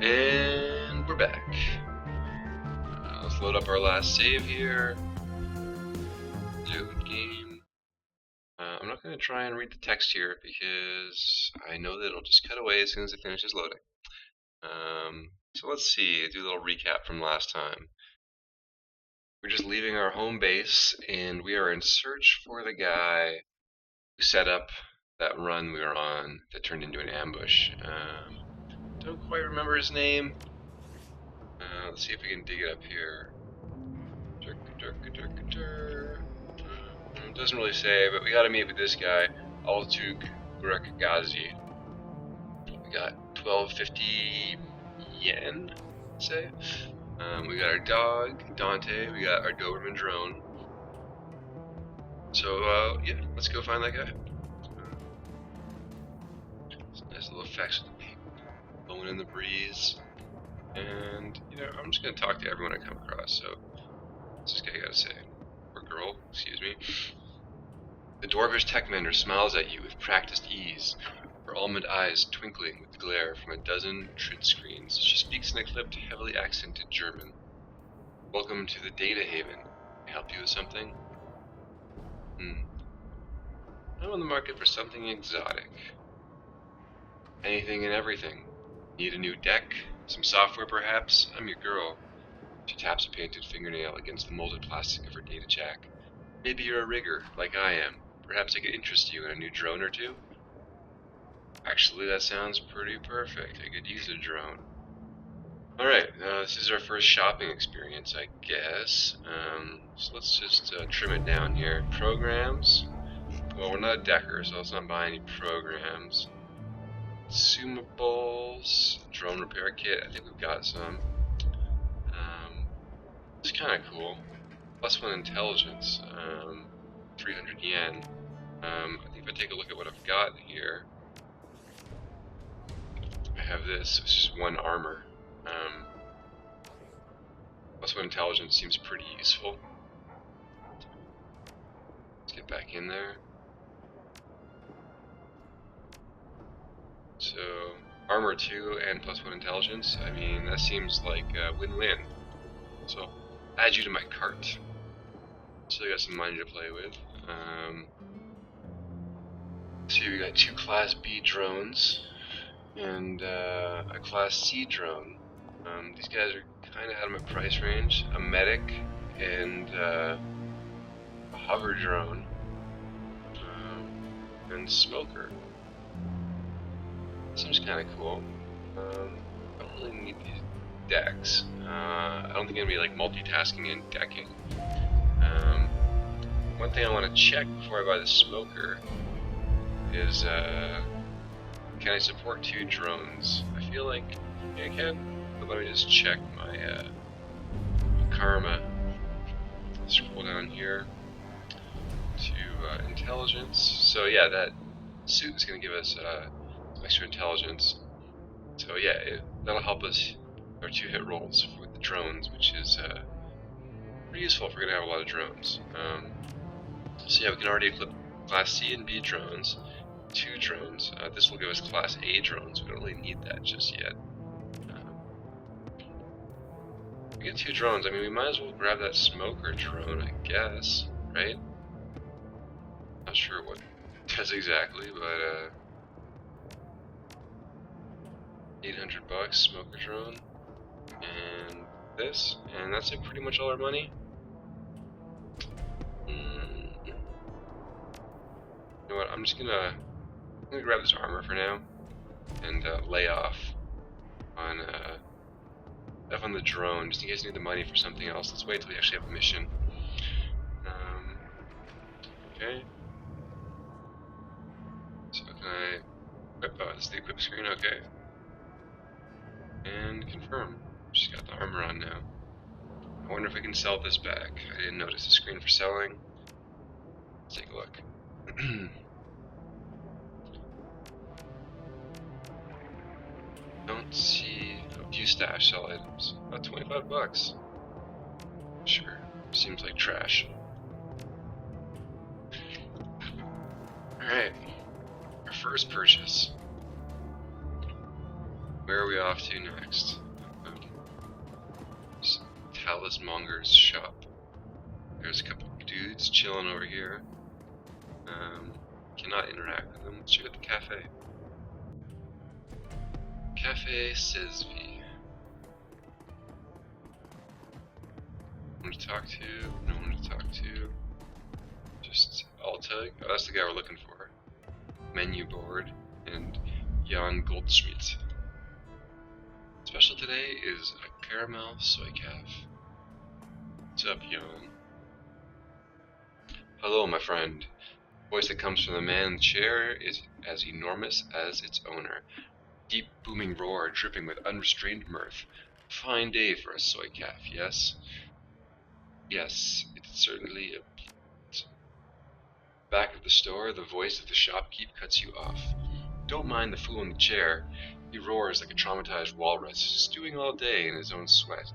And we're back. Let's load up our last save here. Load game. I'm not going to try and read the text here because I know that it'll just cut away as soon as it finishes loading. So let's see, do a little recap from last time. We're just leaving our home base and we are in search for the guy who set up that run we were on that turned into an ambush. Don't quite remember his name. Let's see if we can dig it up here. It doesn't really say, but we gotta meet with this guy, Altuk Gagazi. We got 1250 yen, say. We got our dog, Dante. We got our Doberman drone. So, yeah, let's go find that guy. Some nice little effects with the paint blowing in the breeze. And, you know, I'm just gonna talk to everyone I come across, so what's this guy gotta say? Or girl, excuse me. The dwarvish tech mender smiles at you with practiced ease, her almond eyes twinkling with glare from a dozen trid screens. She speaks in a clipped, heavily accented German. Welcome to the Data Haven. Can I help you with something? I'm on the market for something exotic. Anything and everything. Need a new deck? Some software perhaps? I'm your girl. She taps a painted fingernail against the molded plastic of her data jack. Maybe you're a rigger, like I am. Perhaps I could interest you in a new drone or two? Actually, that sounds pretty perfect. I could use a drone. Alright, this is our first shopping experience, I guess. So let's just trim it down here. Programs. Well, we're not a decker, so let's not buy any programs. Consumables. Drone repair kit. I think we've got some. It's kind of cool. +1 intelligence. 300 yen. I think if I take a look at what I've got here, I have this, which is 1 armor. +1 intelligence seems pretty useful. Let's get back in there. So, armor 2 and +1 intelligence, I mean, that seems like a win-win. So, add you to my cart. Still got some money to play with. See, we got 2 Class B drones and a Class C drone. These guys are kind of out of my price range. A medic and a hover drone and smoker. Seems kind of cool. I don't really need these decks. I don't think I'm gonna be like multitasking and decking. One thing I want to check before I buy the smoker is can I support 2 drones? I feel like I can, but let me just check my karma. Scroll down here to intelligence. So yeah, that suit is going to give us extra intelligence. So yeah, that'll help us our 2 hit rolls with the drones, which is pretty useful if we're going to have a lot of drones. So yeah, we can already equip Class C and B drones, 2 drones. This will give us Class A drones. We don't really need that just yet. We get 2 drones. I mean, we might as well grab that smoker drone, I guess, right? Not sure what it does exactly, but 800 bucks smoker drone, and this, and that's like pretty much all our money. You know what? I'm gonna grab this armor for now, and lay off on the drone, just in case I need the money for something else. Let's wait till we actually have a mission. Okay. So can I equip? Oh, this is the equip screen. Okay. And confirm. She's got the armor on now. I wonder if we can sell this back. I didn't notice the screen for selling. Let's take a look. Don't see a few stash sell items. About 25 bucks. Sure. Seems like trash. Alright. Our first purchase. Where are we off to next? Talismonger's shop. There's a couple of dudes chilling over here. Cannot interact with them. Let's check out the cafe. Cafe Sesvi. No one to talk to. No one to talk to. Just Altug. Oh, that's the guy we're looking for. Menu board and Jan Goldschmidt. Special today is a caramel soy calf. What's up, Jan? Hello, my friend. The voice that comes from the man in the chair is as enormous as its owner. Deep booming roar dripping with unrestrained mirth. Fine day for a soy calf, yes? Yes, it's certainly a beat. Back of the store, the voice of the shopkeep cuts you off. Don't mind the fool in the chair. He roars like a traumatized walrus, stewing all day in his own sweat.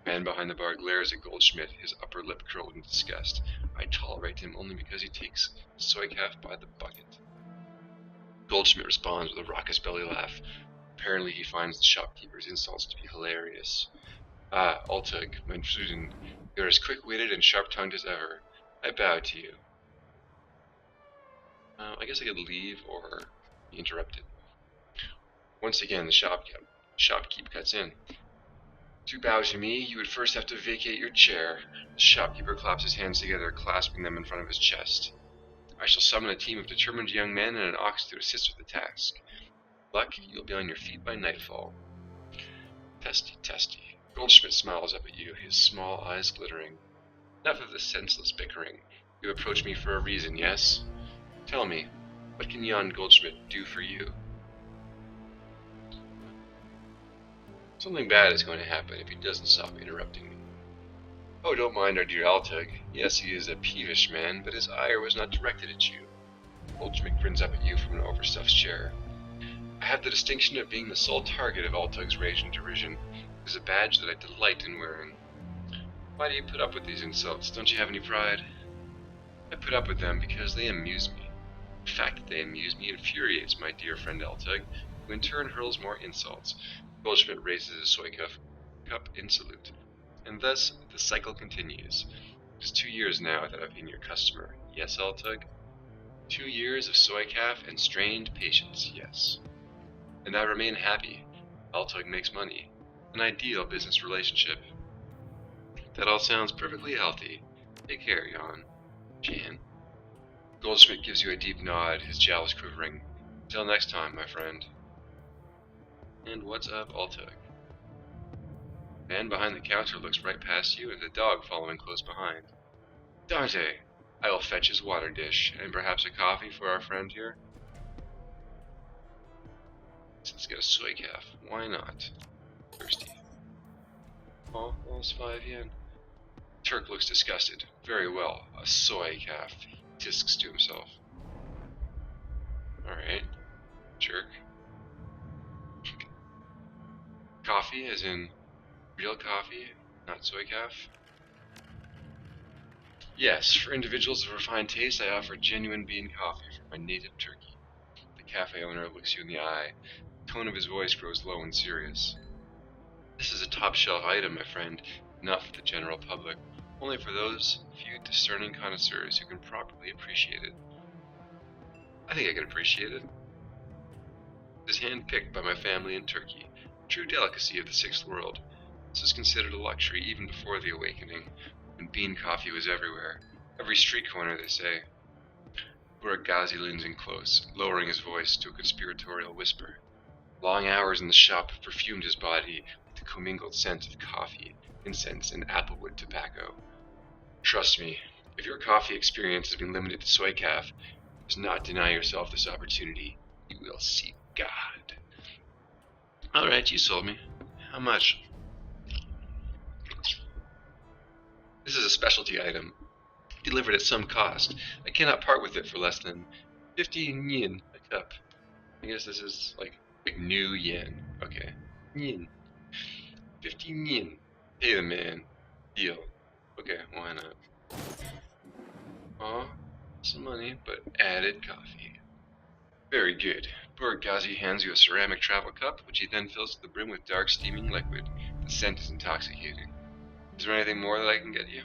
The man behind the bar glares at Goldschmidt, his upper lip curled in disgust. I tolerate him only because he takes soy calf by the bucket. Goldschmidt responds with a raucous belly laugh. Apparently he finds the shopkeeper's insults to be hilarious. Ah, Altug, mein Frieden, you're as quick-witted and sharp-tongued as ever. I bow to you. I guess I could leave or be interrupted. Once again, the shopkeep cuts in. To bow to me, you would first have to vacate your chair. The shopkeeper claps his hands together, clasping them in front of his chest. I shall summon a team of determined young men and an ox to assist with the task. Luck, you'll be on your feet by nightfall. Testy, testy. Goldschmidt smiles up at you, his small eyes glittering. Enough of this senseless bickering. You approach me for a reason, yes? Tell me, what can Jan Goldschmidt do for you? Something bad is going to happen if he doesn't stop interrupting me. Oh, don't mind our dear Altug. Yes, he is a peevish man, but his ire was not directed at you. Goldschmidt grins up at you from an overstuffed chair. I have the distinction of being the sole target of Altug's rage and derision. It is a badge that I delight in wearing. Why do you put up with these insults? Don't you have any pride? I put up with them because they amuse me. The fact that they amuse me infuriates my dear friend Altug, who in turn hurls more insults. Goldschmidt raises his soy cup in salute. And thus, the cycle continues. It is 2 years now that I've been your customer. Yes, Altug? 2 years of soy calf and strained patience, yes. And I remain happy. Altug makes money. An ideal business relationship. That all sounds perfectly healthy. Take care, Jan. Goldschmidt gives you a deep nod, his jowls quivering. Until next time, my friend. And what's up, Altug? The man behind the counter looks right past you, and the dog following close behind. Dante! I will fetch his water dish, and perhaps a coffee for our friend here? Let's get a soy calf. Why not? Thirsty. Oh, almost 5 yen. Turk looks disgusted. Very well, a soy calf. He tisks to himself. Alright. Jerk. Coffee, as in real coffee, not soy calf? Yes, for individuals of refined taste, I offer genuine bean coffee from my native Turkey. The cafe owner looks you in the eye. The tone of his voice grows low and serious. This is a top-shelf item, my friend, not for the general public, only for those few discerning connoisseurs who can properly appreciate it. I think I can appreciate it. It is hand-picked by my family in Turkey, a true delicacy of the Sixth World. This is considered a luxury even before the awakening, when bean coffee was everywhere. Every street corner, they say. Buragazi leans in close, lowering his voice to a conspiratorial whisper. Long hours in the shop have perfumed his body with the commingled scent of coffee, incense, and applewood tobacco. Trust me, if your coffee experience has been limited to soy calf, do not deny yourself this opportunity. You will see God. Alright, you sold me. How much? This is a specialty item, delivered at some cost. I cannot part with it for less than 15 yen a cup. I guess this is like new yen. Okay. Yen. 15 yen. Pay the man. Deal. Okay, why not? Aw, some money, but added coffee. Very good. Poor Gazi hands you a ceramic travel cup, which he then fills to the brim with dark, steaming liquid. The scent is intoxicating. Is there anything more that I can get you?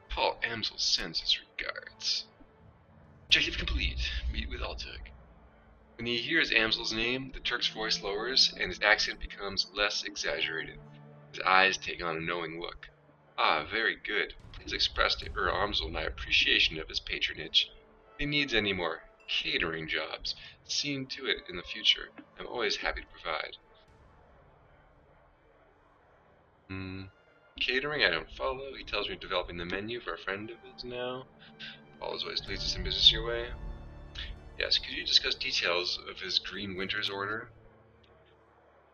Paul Amsel sends his regards. Objective complete. Meet with Altug. When he hears Amsel's name, the Turk's voice lowers, and his accent becomes less exaggerated. His eyes take on a knowing look. Ah, very good. Please express to Amsel my appreciation of his patronage. If he needs any more catering jobs, seen to it in the future. I'm always happy to provide. Catering I don't follow. He tells me developing the menu for a friend of his now. Paul is always pleased to send business your way. Yes, could you discuss details of his Green Winters order?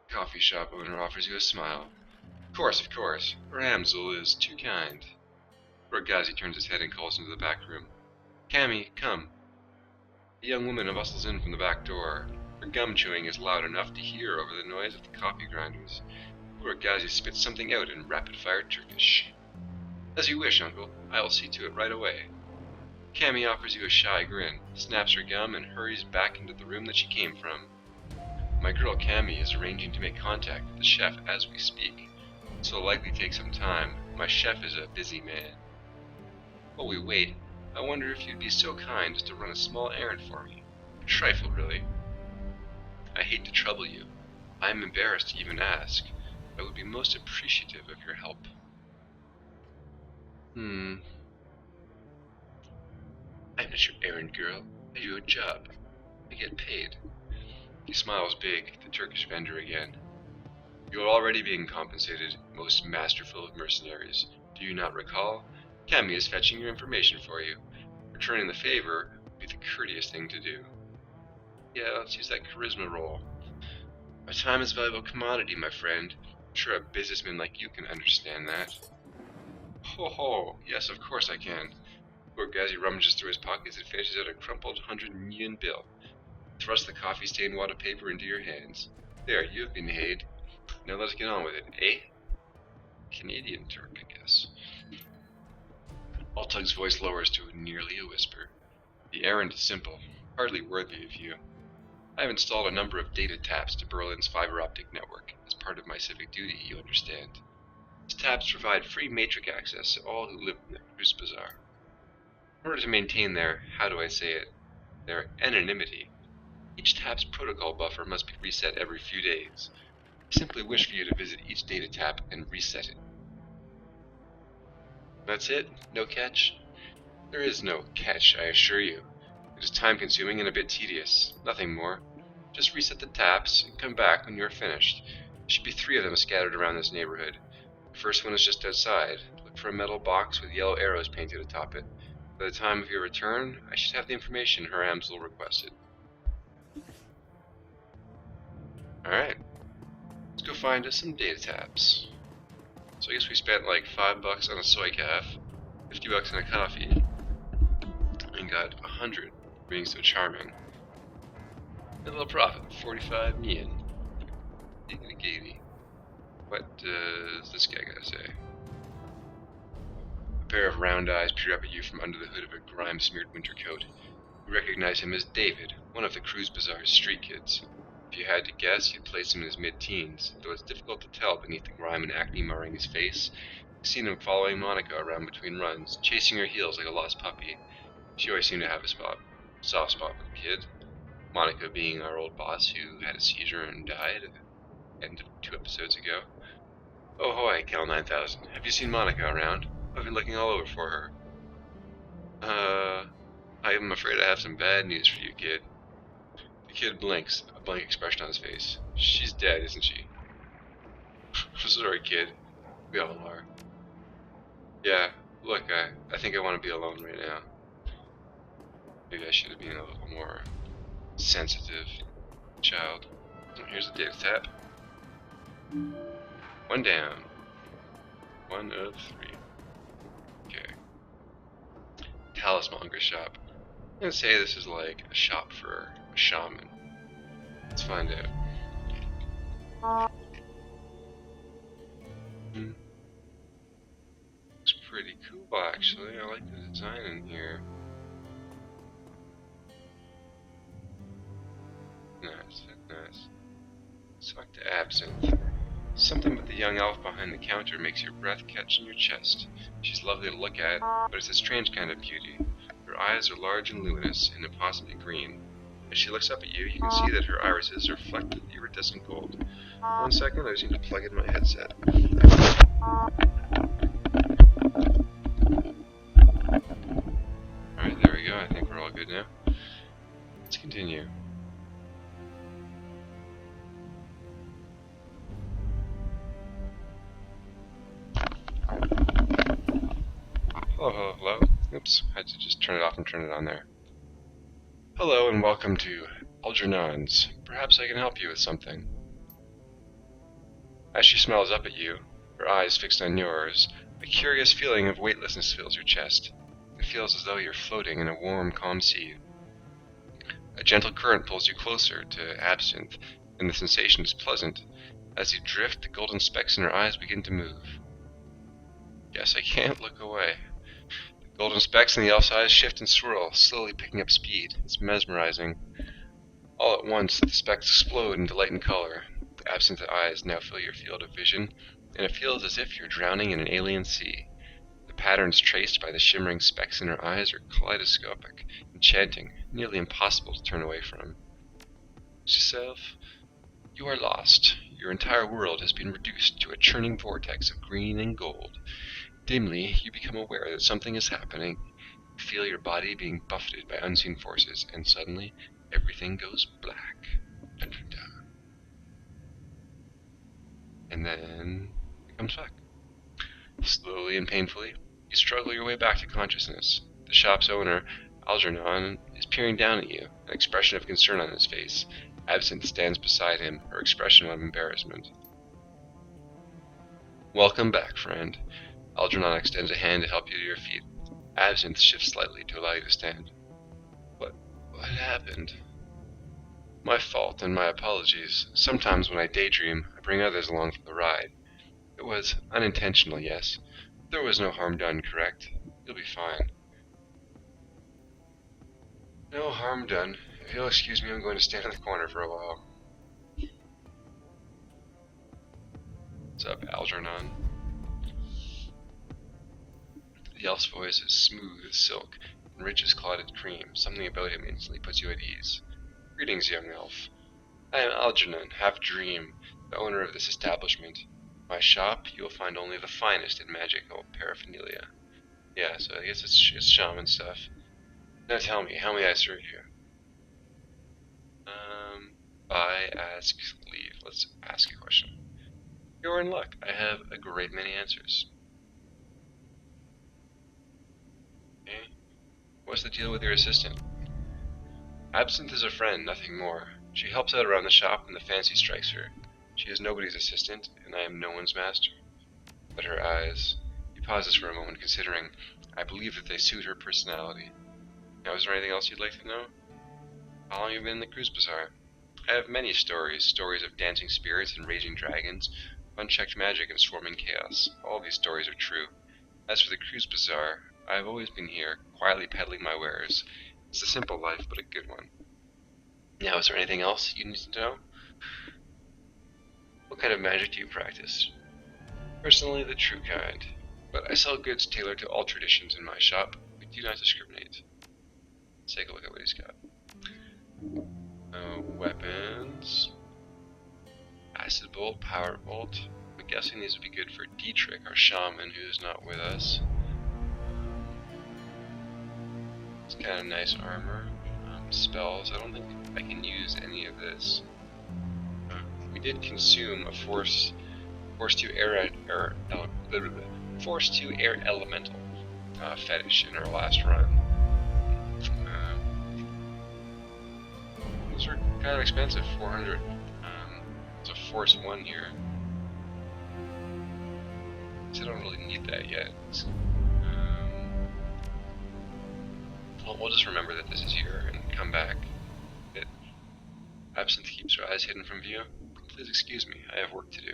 Coffee shop owner offers you a smile. Of course. Amsel is too kind. Rogazi turns his head and calls into the back room. Cammy, come. The young woman bustles in from the back door. Her gum chewing is loud enough to hear over the noise of the coffee grinders. Rogazi spits something out in rapid-fire Turkish. As you wish, uncle. I will see to it right away. Cammy offers you a shy grin, snaps her gum, and hurries back into the room that she came from. My girl Cammy is arranging to make contact with the chef as we speak, so it'll likely take some time. My chef is a busy man. While we wait, I wonder if you'd be so kind as to run a small errand for me. A trifle, really. I hate to trouble you. I am embarrassed to even ask. I would be most appreciative of your help. I'm not your errand girl. I do a job. I get paid. He smiles big, the Turkish vendor again. You are already being compensated, most masterful of mercenaries. Do you not recall? Cammy is fetching your information for you. Returning the favor would be the courteous thing to do. Yeah, let's use that charisma roll. My time is a valuable commodity, my friend. I'm sure a businessman like you can understand that. Ho, yes, of course I can. Poor Gazi rummages through his pockets and finishes out a crumpled 100 bill. Thrust the coffee-stained wad of paper into your hands. There, you have been paid. Now let us get on with it, eh? Canadian Turk, I guess. Altug's voice lowers to nearly a whisper. The errand is simple, hardly worthy of you. I have installed a number of data taps to Berlin's fiber optic network, as part of my civic duty, you understand. These taps provide free matrix access to all who live in the Kreuzbasar. In order to maintain their, their anonymity, each tap's protocol buffer must be reset every few days. I simply wish for you to visit each data tap and reset it. That's it? No catch? There is no catch, I assure you. It is time-consuming and a bit tedious. Nothing more. Just reset the taps and come back when you are finished. There should be 3 of them scattered around this neighborhood. The first one is just outside. Look for a metal box with yellow arrows painted atop it. By the time of your return, I should have the information Her Amsel requested. Alright. Let's go find us some data taps. So I guess we spent like $5 on a soy calf, $50 on a coffee, and got 100 being so charming. A little profit, 45 yen. Giggity. What does this guy gotta say? A pair of round eyes peer up at you from under the hood of a grime-smeared winter coat. You recognize him as David, one of the Kreuzbasar's street kids. If you had to guess, you'd place him in his mid-teens, though it's difficult to tell beneath the grime and acne marring his face. You've seen him following Monica around between runs, chasing her heels like a lost puppy. She always seemed to have a soft spot for the kid. Monica being our old boss who had a seizure and died at the end of 2 episodes ago. Oh hoy, Cal 9000. Have you seen Monica around? I've been looking all over for her. I'm afraid I have some bad news for you, kid. The kid blinks, a blank expression on his face. She's dead, isn't she? Sorry, kid. We all are. Yeah, look, I think I want to be alone right now. Maybe I should have been a little more sensitive child. Here's the data tap. 1 down. 1 of 3. Okay. Talismonger shop. I'm gonna say this is like a shop for a shaman. Let's find out. Looks pretty cool actually. I like the design in here. Nice. Select Absinthe. Something with the young elf behind the counter makes your breath catch in your chest. She's lovely to look at, but it's a strange kind of beauty. Her eyes are large and luminous, and impossibly green. As she looks up at you, you can see that her irises are flecked with iridescent gold. 1 second, I just need to plug in my headset. Alright, there we go. I think we're all good now. Let's continue. Hello, hello, hello. Oops, I had to just turn it off and turn it on there. Hello and welcome to Algernon's. Perhaps I can help you with something. As she smiles up at you, her eyes fixed on yours, a curious feeling of weightlessness fills your chest. It feels as though you're floating in a warm, calm sea. A gentle current pulls you closer to Absinthe, and the sensation is pleasant. As you drift, the golden specks in her eyes begin to move. Yes, I can't look away. The golden specks in the elf's eyes shift and swirl, slowly picking up speed. It's mesmerizing. All at once, the specks explode into light and color. The Absinthe eyes now fill your field of vision, and it feels as if you're drowning in an alien sea. The patterns traced by the shimmering specks in her eyes are kaleidoscopic, enchanting, nearly impossible to turn away from. Yourself, you are lost. Your entire world has been reduced to a churning vortex of green and gold. Dimly, you become aware that something is happening. You feel your body being buffeted by unseen forces, and suddenly, everything goes black. Dun, dun, dun. And then it comes back. Slowly and painfully, you struggle your way back to consciousness. The shop's owner, Algernon, is peering down at you, an expression of concern on his face. Absinthe stands beside him, her expression of embarrassment. Welcome back, friend. Algernon extends a hand to help you to your feet. Absinthe shifts slightly to allow you to stand. What happened? My fault and my apologies. Sometimes when I daydream, I bring others along for the ride. It was unintentional, yes. There was no harm done, correct? You'll be fine. No harm done. If you'll excuse me, I'm going to stand in the corner for a while. What's up, Algernon? The elf's voice is smooth as silk and rich as clotted cream. Something about him instantly puts you at ease. Greetings, young elf. I am Algernon, half-dream, the owner of this establishment. In my shop, you will find only the finest in magical paraphernalia. Yeah, so I guess it's shaman stuff. Now tell me, how may I serve you? Buy, ask, leave. Let's ask a question. You're in luck. I have a great many answers. Okay. What's the deal with your assistant? Absinthe is a friend, nothing more. She helps out around the shop when the fancy strikes her. She is nobody's assistant, and I am no one's master. But her eyes... He pauses for a moment, considering. I believe that they suit her personality. Now, is there anything else you'd like to know? How long have you been in the Kreuzbasar? I have many stories of dancing spirits and raging dragons, unchecked magic and swarming chaos. All these stories are true. As for the Kreuzbasar, I have always been here, quietly peddling my wares. It's a simple life, but a good one. Now, is there anything else you need to know? What kind of magic do you practice? Personally, the true kind. But I sell goods tailored to all traditions in my shop. We do not discriminate. Let's take a look at what he's got. Weapons. Acid Bolt, Power Bolt. I'm guessing these would be good for Dietrich, our shaman, who's not with us. It's kind of nice armor. Spells. I don't think I can use any of this. We did consume a Force 2 air elemental fetish in our last run. Those are kind of expensive, 400. It's a Force 1 here. So I don't really need that yet. Well, we'll just remember that this is here and come back. Absinthe keeps her eyes hidden from view. Please excuse me, I have work to do.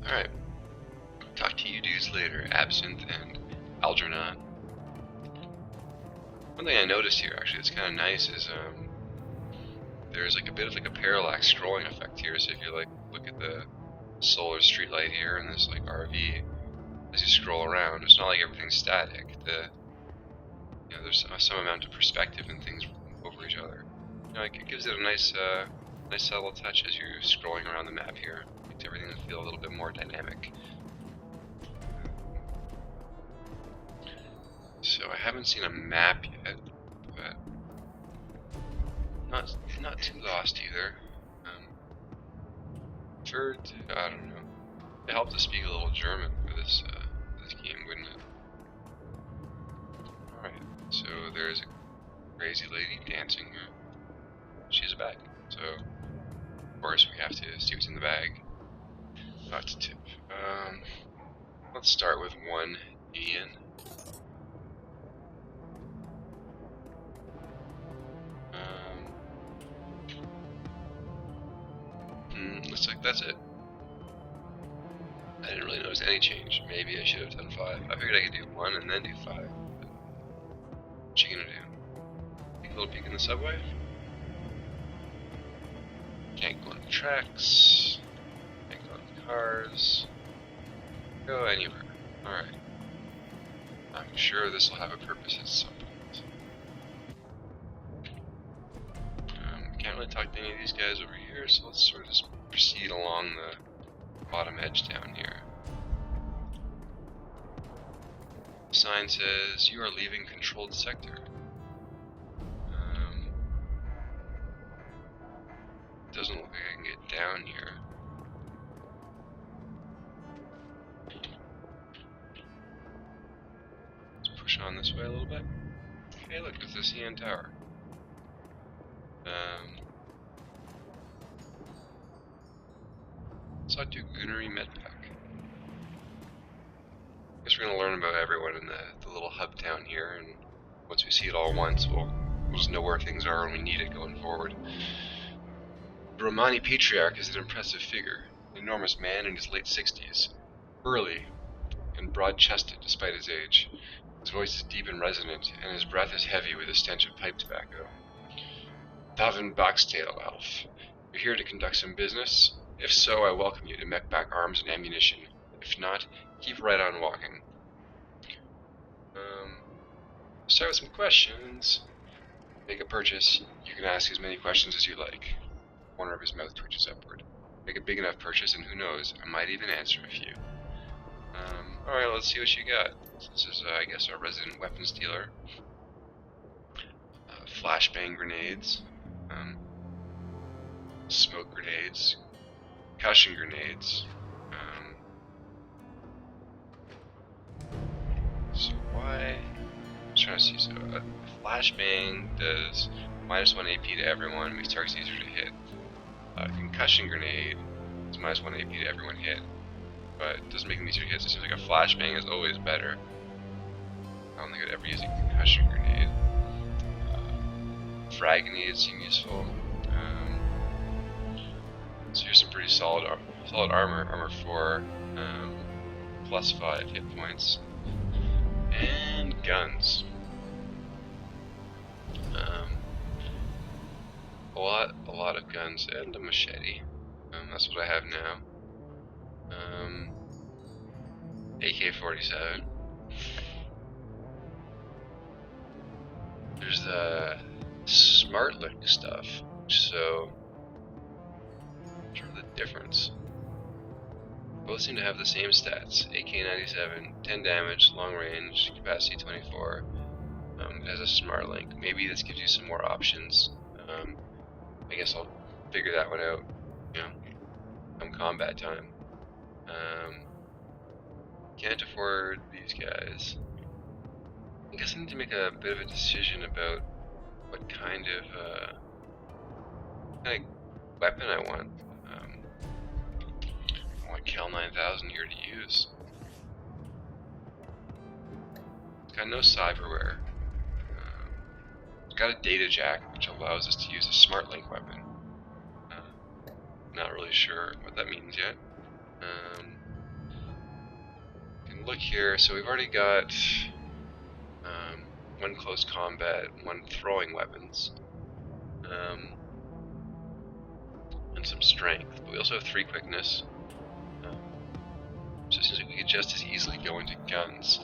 Alright. Talk to you dudes later, Absinthe and Algernon. One thing I noticed here, actually, that's kind of nice is there's like a bit of like a parallax scrolling effect here. So if you like look at the solar streetlight here and this like RV, as you scroll around, it's not like everything's static. There's some amount of perspective and things over each other. It gives it a nice subtle touch as you're scrolling around the map here. Makes everything feel a little bit more dynamic. So I haven't seen a map yet, but not too lost either. I don't know. It helped to speak a little German for this game, wouldn't it? Alright, so there's a crazy lady dancing here. She's a bag, so of course we have to see what's in the bag. Not to tip. Let's start with one Ian. Looks like that's it. I didn't really notice any change. Maybe I should have done 5. I figured I could do 1 and then do 5. But what you gonna do? Take a little peek in the subway? Can't go on the tracks. Can't go on the cars. Go anywhere. Alright. I'm sure this will have a purpose at some point. Can't really talk to any of these guys over here, so let's sort of just proceed along the bottom edge down here. The sign says, "You are leaving controlled sector." Doesn't look like I can get down here. Let's push on this way a little bit. Hey, look, it's the CN Tower. Let's do Gunnery Medpack. Guess we're gonna learn about everyone in the little hub town here, and once we see it all once, we'll just know where things are when we need it going forward. The Romani Patriarch is an impressive figure, an enormous man in his late 60s, burly and broad-chested despite his age. His voice is deep and resonant, and his breath is heavy with the stench of pipe tobacco. Davin Boxtail, Elf. You're here to conduct some business? If so, I welcome you to Mechback Arms and Ammunition. If not, keep right on walking. Start with some questions. Make a purchase. You can ask as many questions as you like. The corner of his mouth twitches upward. Make a big enough purchase, and who knows, I might even answer a few. Alright, let's see what you got. This is, I guess, our resident weapons dealer. Flashbang grenades. Smoke grenades. Concussion grenades. So why? I'm trying to see. So a flashbang does -1 AP to everyone, makes targets easier to hit. Concussion grenade is -1 AP to everyone hit, but it doesn't make them easier to hit. So it seems like a flashbang is always better. I don't think I'd ever use a concussion grenade. Frag grenades seem useful. So here's some pretty solid armor. Armor 4, +5 hit points, and guns. A lot of guns and a machete. That's what I have now. AK-47. There's the smart link stuff. So, what's the difference? Both seem to have the same stats. AK-97, 10 damage, long range, capacity 24. It has a smart link. Maybe this gives you some more options. I guess I'll figure that one out, come combat time. Can't afford these guys. I guess I need to make a bit of a decision about what kind of weapon I want. I want Cal 9000 here to use. It's got no cyberware. It's got a data jack, which allows us to use a smart link weapon. Not really sure what that means yet. You can look here. So we've already got 1 close combat, 1 throwing weapons, and some strength. But we also have 3 quickness. So it seems like we could just as easily go into guns.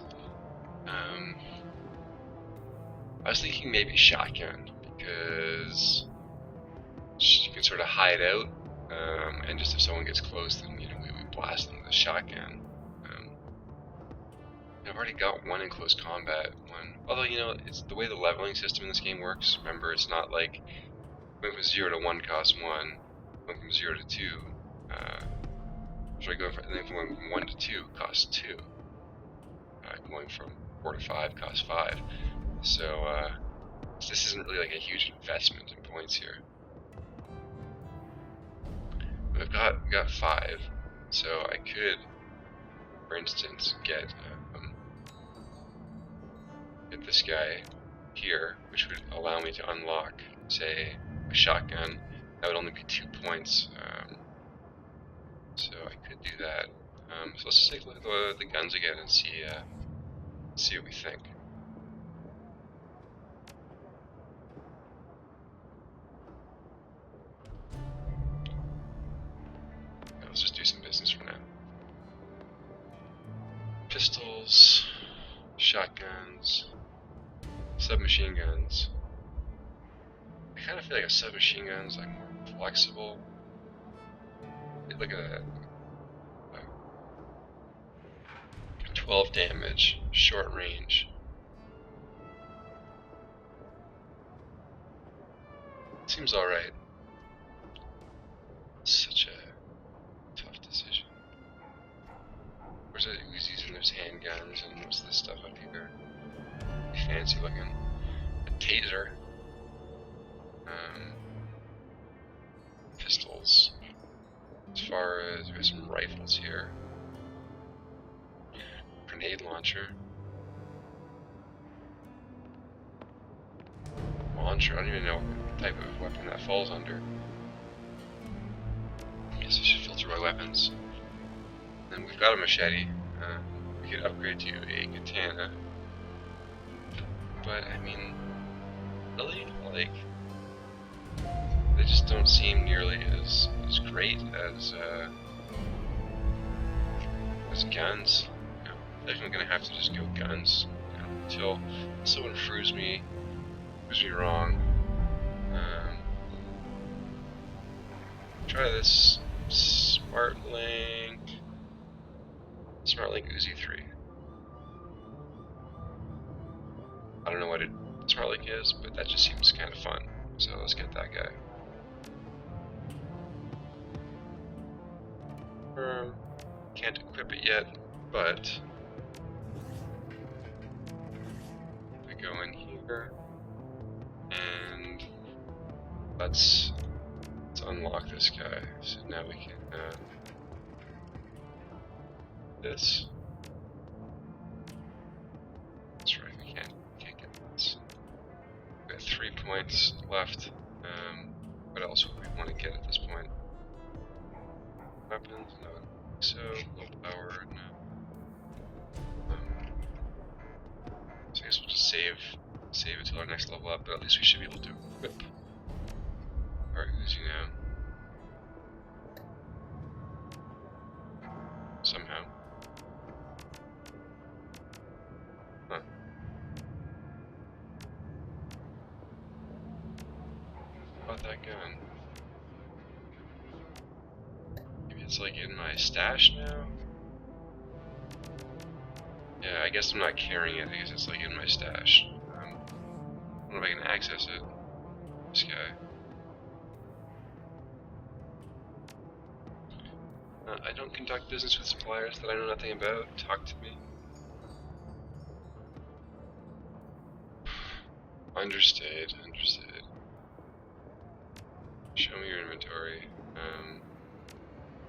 I was thinking maybe shotgun, because you can sort of hide out, and just if someone gets close, then we would blast them with a shotgun. I've already got 1 in close combat. 1, although it's the way the leveling system in this game works. Remember, it's not like going from 0 to 1 costs 1, going from 0 to 2. Going from 1 to 2 costs 2. Going from 4 to 5 costs 5. So this isn't really like a huge investment in points here. But I've got 5, so I could, for instance, get this guy here, which would allow me to unlock, say, a shotgun. That would only be 2 points. So I could do that. So let's just take a look at the guns again and see what we think. Let's just do some business for now. Pistols, shotguns, submachine guns. I kind of feel like a submachine gun is like more flexible. Look at that. 12 damage, short range. Seems alright. Such a tough decision. Where's the Uzis and there's handguns and what's this stuff up here? Fancy looking. A taser. Pistols. As far as there's some rifles here. Grenade launcher. Launcher, I don't even know what type of weapon that falls under. I guess I should filter my weapons. Then we've got a machete. We could upgrade to a katana. But I mean, really, like, they just don't seem nearly as great as guns. Definitely gonna have to just go guns until someone proves me wrong. Try this SmartLink Uzi 3. I don't know what SmartLink is, but that just seems kind of fun. So let's get that guy. Can't equip it yet, but we go in here and let's unlock this guy. So now we can this. That's right, we can't get this. We got 3 points left. What else would we want to get at this point? Weapons? No. So low power, no. So I guess we'll just save it till our next level up, but at least we should be able to equip our Uzi now. Somehow. Huh. About that gun. Maybe it's like in my stash now? Yeah, I guess I'm not carrying it, I guess it's like in my stash. I don't know if I can access it. This guy. I don't conduct business with suppliers that I know nothing about. Talk to me. Understood. Show me your inventory.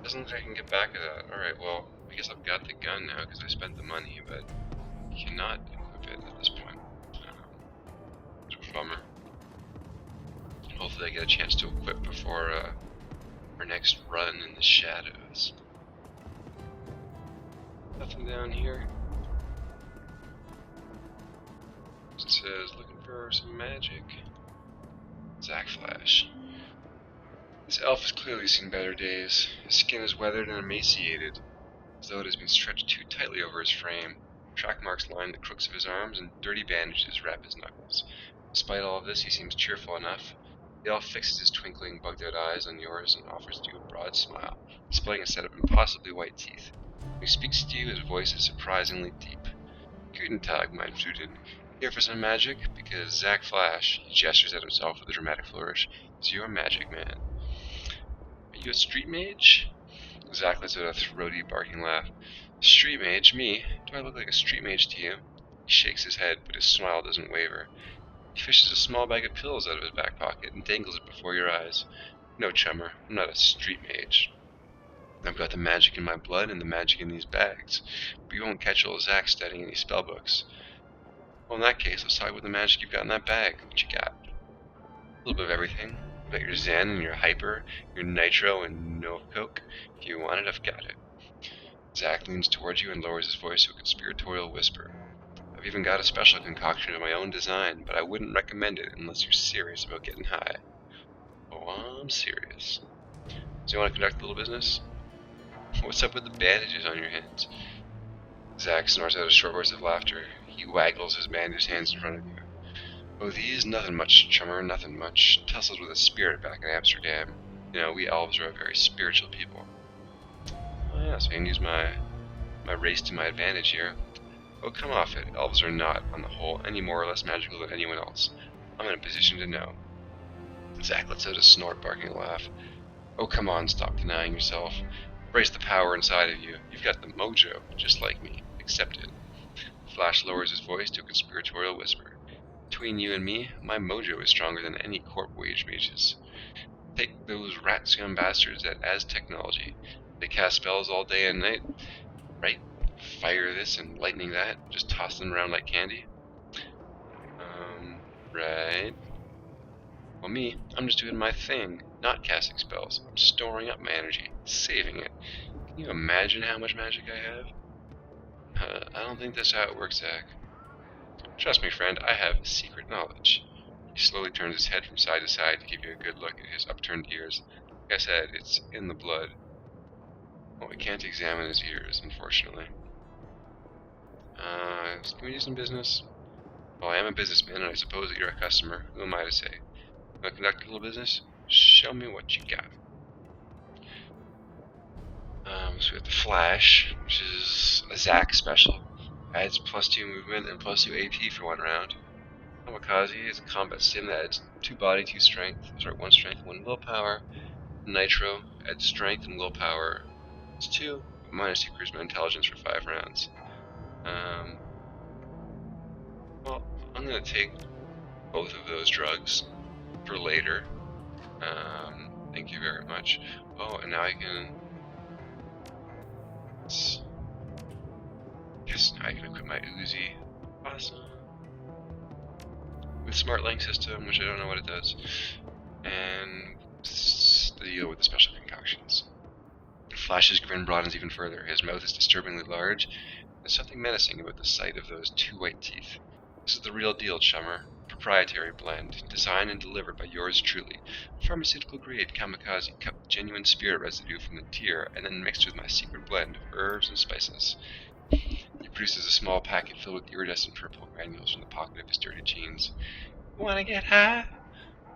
Doesn't look like I can get back to that. Alright, well, I guess I've got the gun now because I spent the money, but I cannot equip it at this point. It's a bummer. Hopefully I get a chance to equip before our next run in the shadows. Nothing down here. Just says, looking for some magic. Zack Flash. This elf has clearly seen better days. His skin is weathered and emaciated, as though it has been stretched too tightly over his frame. Track marks line the crooks of his arms, and dirty bandages wrap his knuckles. Despite all of this, he seems cheerful enough. The elf fixes his twinkling, bugged-out eyes on yours and offers you a broad smile, displaying a set of impossibly white teeth. When he speaks to you, his voice is surprisingly deep. Guten Tag, mein Student. Here for some magic? Because Zack Flash, he gestures at himself with a dramatic flourish, is your magic man. Are you a street mage? Zack lets out a throaty, barking laugh. Street mage? Me? Do I look like a street mage to you? He shakes his head, but his smile doesn't waver. He fishes a small bag of pills out of his back pocket and dangles it before your eyes. No, chummer, I'm not a street mage. I've got the magic in my blood and the magic in these bags, but you won't catch old Zack studying any spellbooks. Well, in that case, let's talk about the magic you've got in that bag. What you got? A little bit of everything. I've got your Zen and your Hyper, your Nitro and Nova Coke. If you want it, I've got it. Zack leans towards you and lowers his voice to a conspiratorial whisper. I've even got a special concoction of my own design, but I wouldn't recommend it unless you're serious about getting high. Oh, I'm serious. So you want to conduct a little business? What's up with the bandages on your hands? Zack snorts out a short burst of laughter. He waggles his bandaged hands in front of you. Oh, these? Nothing much, chummer, nothing much. Tussled with a spirit back in Amsterdam. You know, we elves are a very spiritual people. Oh yeah, so I can use my race to my advantage here. Oh, come off it. Elves are not, on the whole, any more or less magical than anyone else. I'm in a position to know. Zack lets out a snort, barking a laugh. Oh, come on, stop denying yourself. Embrace the power inside of you. You've got the mojo, just like me. Accept it. Flash lowers his voice to a conspiratorial whisper. Between you and me, my mojo is stronger than any corp wage mages. Take those rat scum bastards at Az Technology. They cast spells all day and night, right? Fire this and lightning that, just toss them around like candy. Right. Well, me, I'm just doing my thing, not casting spells. I'm storing up my energy, saving it. Can you imagine how much magic I have? I don't think that's how it works, Zack. Trust me, friend, I have secret knowledge. He slowly turns his head from side to side to give you a good look at his upturned ears. Like I said, it's in the blood. Well, we can't examine his ears, unfortunately. Can we do some business? Well, I am a businessman, and I suppose that you're a customer. Who am I to say? Want to conduct a little business? Show me what you got. So we have the Flash, which is a Zack special. Adds +2 movement and +2 AP for 1 round. Kamikaze is a combat sim that adds 2 body, 2 strength. Sorry, 1 strength, 1 willpower. Nitro adds strength and willpower. It's 2, -2 charisma intelligence for 5 rounds. Well, I'm gonna take both of those drugs for later. Thank you very much. Oh, and now I can. Yes, now I can equip my Uzi. Awesome. With Smart Link System, which I don't know what it does, and the deal with the special concoctions. Flash's grin broadens even further. His mouth is disturbingly large. There's something menacing about the sight of those 2 white teeth. This is the real deal, chummer. Proprietary blend, designed and delivered by yours truly. Pharmaceutical-grade kamikaze cut with genuine spirit residue from the deer, and then mixed with my secret blend of herbs and spices. He produces a small packet filled with iridescent purple granules from the pocket of his dirty jeans. Wanna get high?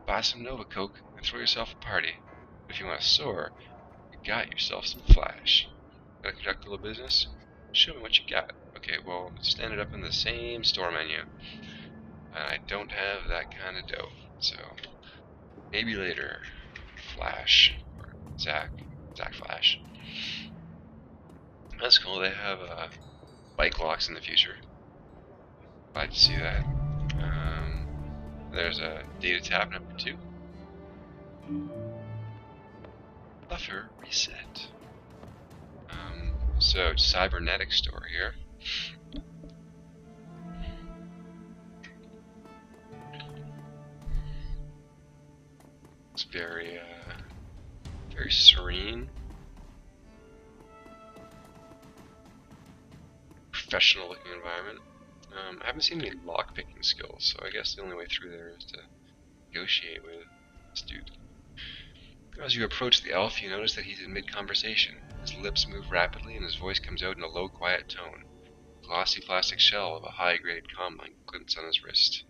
Buy some Nova Coke and throw yourself a party. But if you want to soar, you got yourself some Flash. Gotta conduct a little business? Show me what you got. Okay, well, stand it up in the same store menu. I don't have that kind of dough, so maybe later. Flash, or Zack Flash. That's cool, they have bike locks in the future. Glad to see that. There's a data tab number 2. Buffer reset. So, cybernetic store here. It's very serene. Professional looking environment. I haven't seen any lockpicking skills, so I guess the only way through there is to negotiate with this dude. As you approach the elf, you notice that he's in mid-conversation. His lips move rapidly and his voice comes out in a low, quiet tone. A glossy plastic shell of a high-grade comlink glints on his wrist.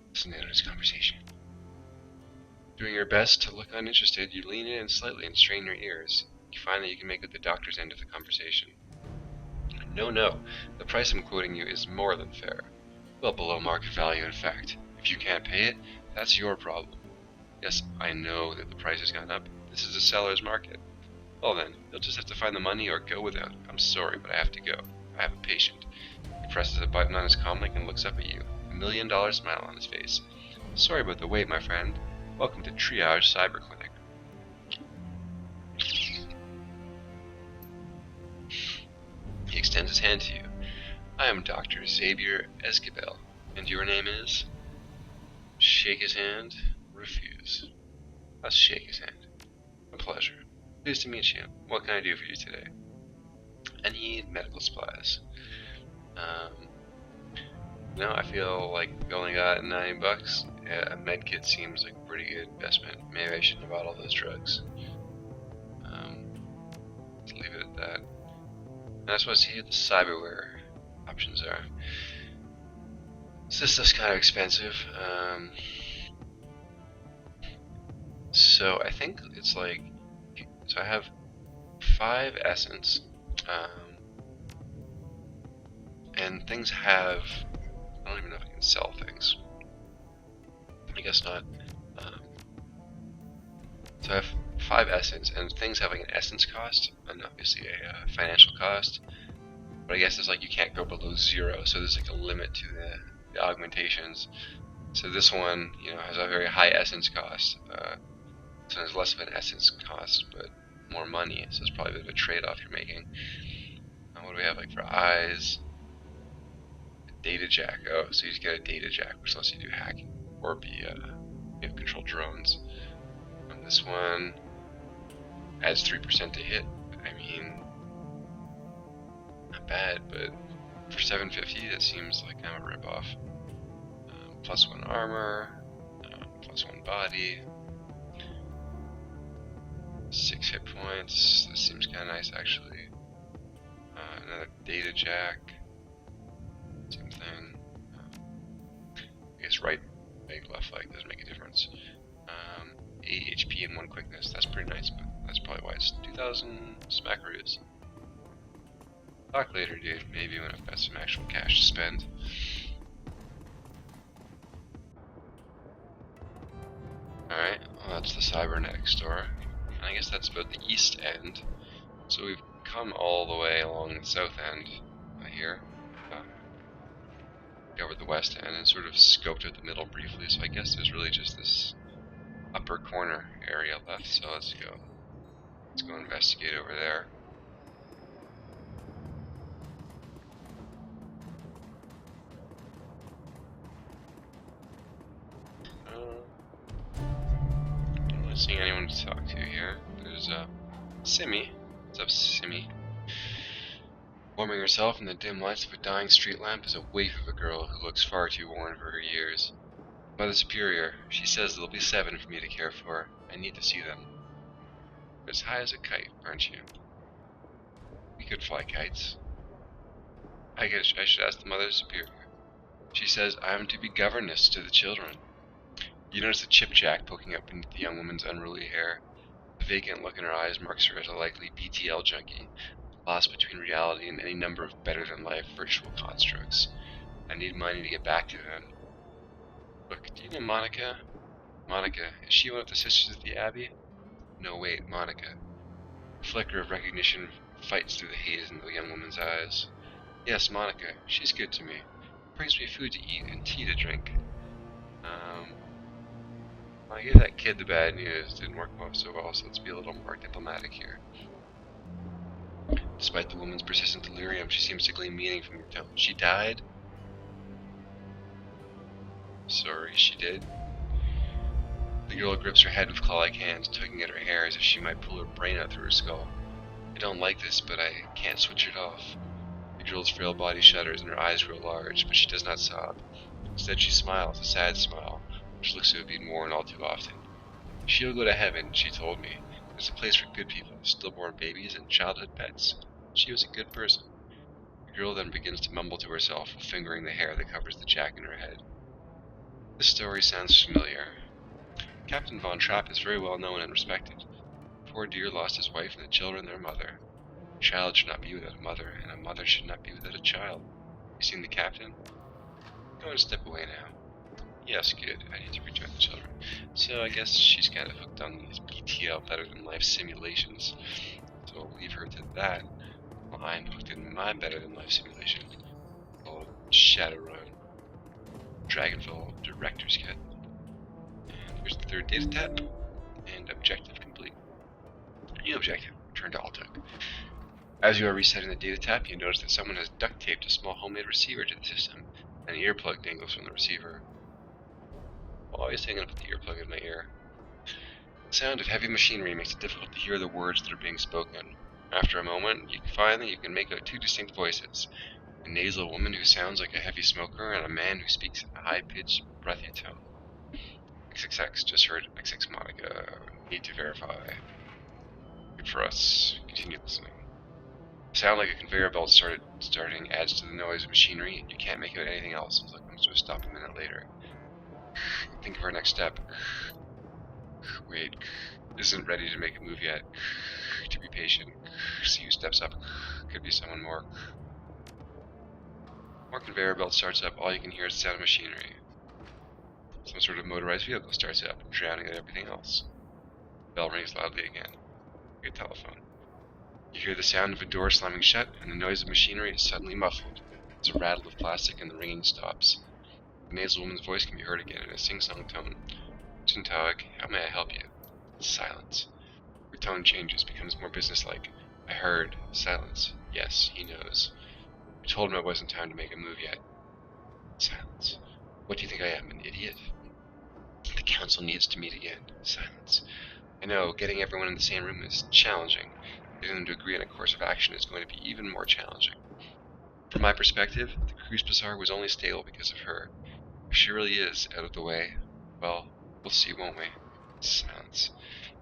Listen in on his conversation. Doing your best to look uninterested, you lean in slightly and strain your ears. You find that you can make out the doctor's end of the conversation. No, the price I'm quoting you is more than fair. Well below market value, in fact. If you can't pay it, that's your problem. Yes, I know that the price has gone up. This is a seller's market. Well then, you'll just have to find the money or go without. I'm sorry, but I have to go. I have a patient. He presses a button on his comlink and looks up at you, $1 million smile on his face. Sorry about the wait, my friend. Welcome to Triage Cyber Clinic. He extends his hand to you. I am Dr. Xavier Esquivel, and your name is? Shake his hand. Refuse. Let's shake his hand. A pleasure. Pleased to meet you. What can I do for you today? I need medical supplies. No, I feel like we only got $9. Yeah, a med kit seems like a pretty good investment. Maybe I shouldn't have bought all those drugs. Let's leave it at that. And I suppose see what the cyberware options are. So this stuff's kind of expensive. So I think it's like, so I have 5 essence, and things have, I don't even know if I can sell things. I guess not. So I have 5 essence, and things have like an essence cost, and obviously a financial cost. But I guess it's like you can't go below 0, so there's like a limit to the augmentations. So this one, you know, has a very high essence cost. So there's less of an essence cost, but more money. So it's probably a bit of a trade-off you're making. What do we have like for eyes? Data jack. Oh, so you just get a data jack, which lets you do hacking or be control drones. This one adds 3% to hit. I mean, not bad, but for 750, that seems like kind of a ripoff. +1 armor, +1 body, 6 hit points. That seems kind of nice, actually. Another data jack. Same thing. I guess right leg, left leg doesn't make a difference. 8 HP and 1 quickness. That's pretty nice, but that's probably why it's 2,000 smackaroos. Talk later, dude. Maybe when I've got some actual cash to spend. Alright, well that's the cybernetic store. And I guess that's about the east end. So we've come all the way along the south end here. Over the west end and sort of scoped out the middle briefly, so I guess there's really just this upper corner area left, so let's go investigate over there. I'm not seeing anyone to talk to here. There's Simi. What's up, Simi? Warming herself in the dim lights of a dying street lamp is a waif of a girl who looks far too worn for her years. Mother Superior, she says there'll be 7 for me to care for. I need to see them. You're as high as a kite, aren't you? We could fly kites. I should ask the Mother Superior. She says I am to be governess to the children. You notice the chipjack poking up beneath the young woman's unruly hair. The vacant look in her eyes marks her as a likely BTL junkie. Lost between reality and any number of better-than-life virtual constructs. I need money to get back to them. Look, do you know Monica? Monica, is she one of the sisters of the Abbey? No, wait, Monica. A flicker of recognition fights through the haze in the young woman's eyes. Yes, Monica, she's good to me. Brings me food to eat and tea to drink. I gave that kid the bad news. Didn't work out so well, so let's be a little more diplomatic here. Despite the woman's persistent delirium, she seems to glean meaning from your tone. She died? Sorry, she did. The girl grips her head with claw-like hands, tugging at her hair as if she might pull her brain out through her skull. I don't like this, but I can't switch it off. The girl's frail body shudders and her eyes grow large, but she does not sob. Instead she smiles, a sad smile, which looks to have been worn all too often. She'll go to heaven, she told me. There's a place for good people, stillborn babies, and childhood pets. She was a good person. The girl then begins to mumble to herself while fingering the hair that covers the jack in her head. This story sounds familiar. Captain Von Trapp is very well known and respected. The poor dear lost his wife and the children their mother. A child should not be without a mother, and a mother should not be without a child. You seen the captain? Go and step away now. Yes, good. I need to rejoin the children. So I guess she's kind of hooked on these BTL better-than-life simulations. So I'll leave her to that. Well, I'm hooked in my better-than-life simulation called Shadowrun. Dragonfall Director's Cut. And here's the third data tab. And objective complete. New objective. Return to Altuk. As you are resetting the data tab, you notice that someone has duct taped a small homemade receiver to the system, and an earplug dangles from the receiver. Obviously, I'm going to put the earplug in my ear. The sound of heavy machinery makes it difficult to hear the words that are being spoken. After a moment, you can make out two distinct voices. A nasal woman who sounds like a heavy smoker, and a man who speaks in a high-pitched, breathy tone. XXX, just heard XX Monica. Need to verify. Good for us. Continue listening. The sound like a conveyor belt starting adds to the noise of machinery, and you can't make out anything else until it comes to a stop a minute later. Think of our next step. Wait, isn't ready to make a move yet. To be patient. See who steps up. Could be someone more. More conveyor belt starts up, all you can hear is the sound of machinery. Some sort of motorized vehicle starts up, drowning out everything else. The bell rings loudly again. Your telephone. You hear the sound of a door slamming shut, and the noise of machinery is suddenly muffled. There's a rattle of plastic and the ringing stops. The nasal woman's voice can be heard again in a sing-song tone. Guten Tag, how may I help you? Silence. Her tone changes, becomes more businesslike. I heard. Silence. Yes, he knows. I told him it wasn't time to make a move yet. Silence. What do you think I am, an idiot? The council needs to meet again. Silence. I know, getting everyone in the same room is challenging. Getting them to agree on a course of action is going to be even more challenging. From my perspective, the Kreuzbasar was only stable because of her. If she really is out of the way, well, we'll see, won't we? Silence.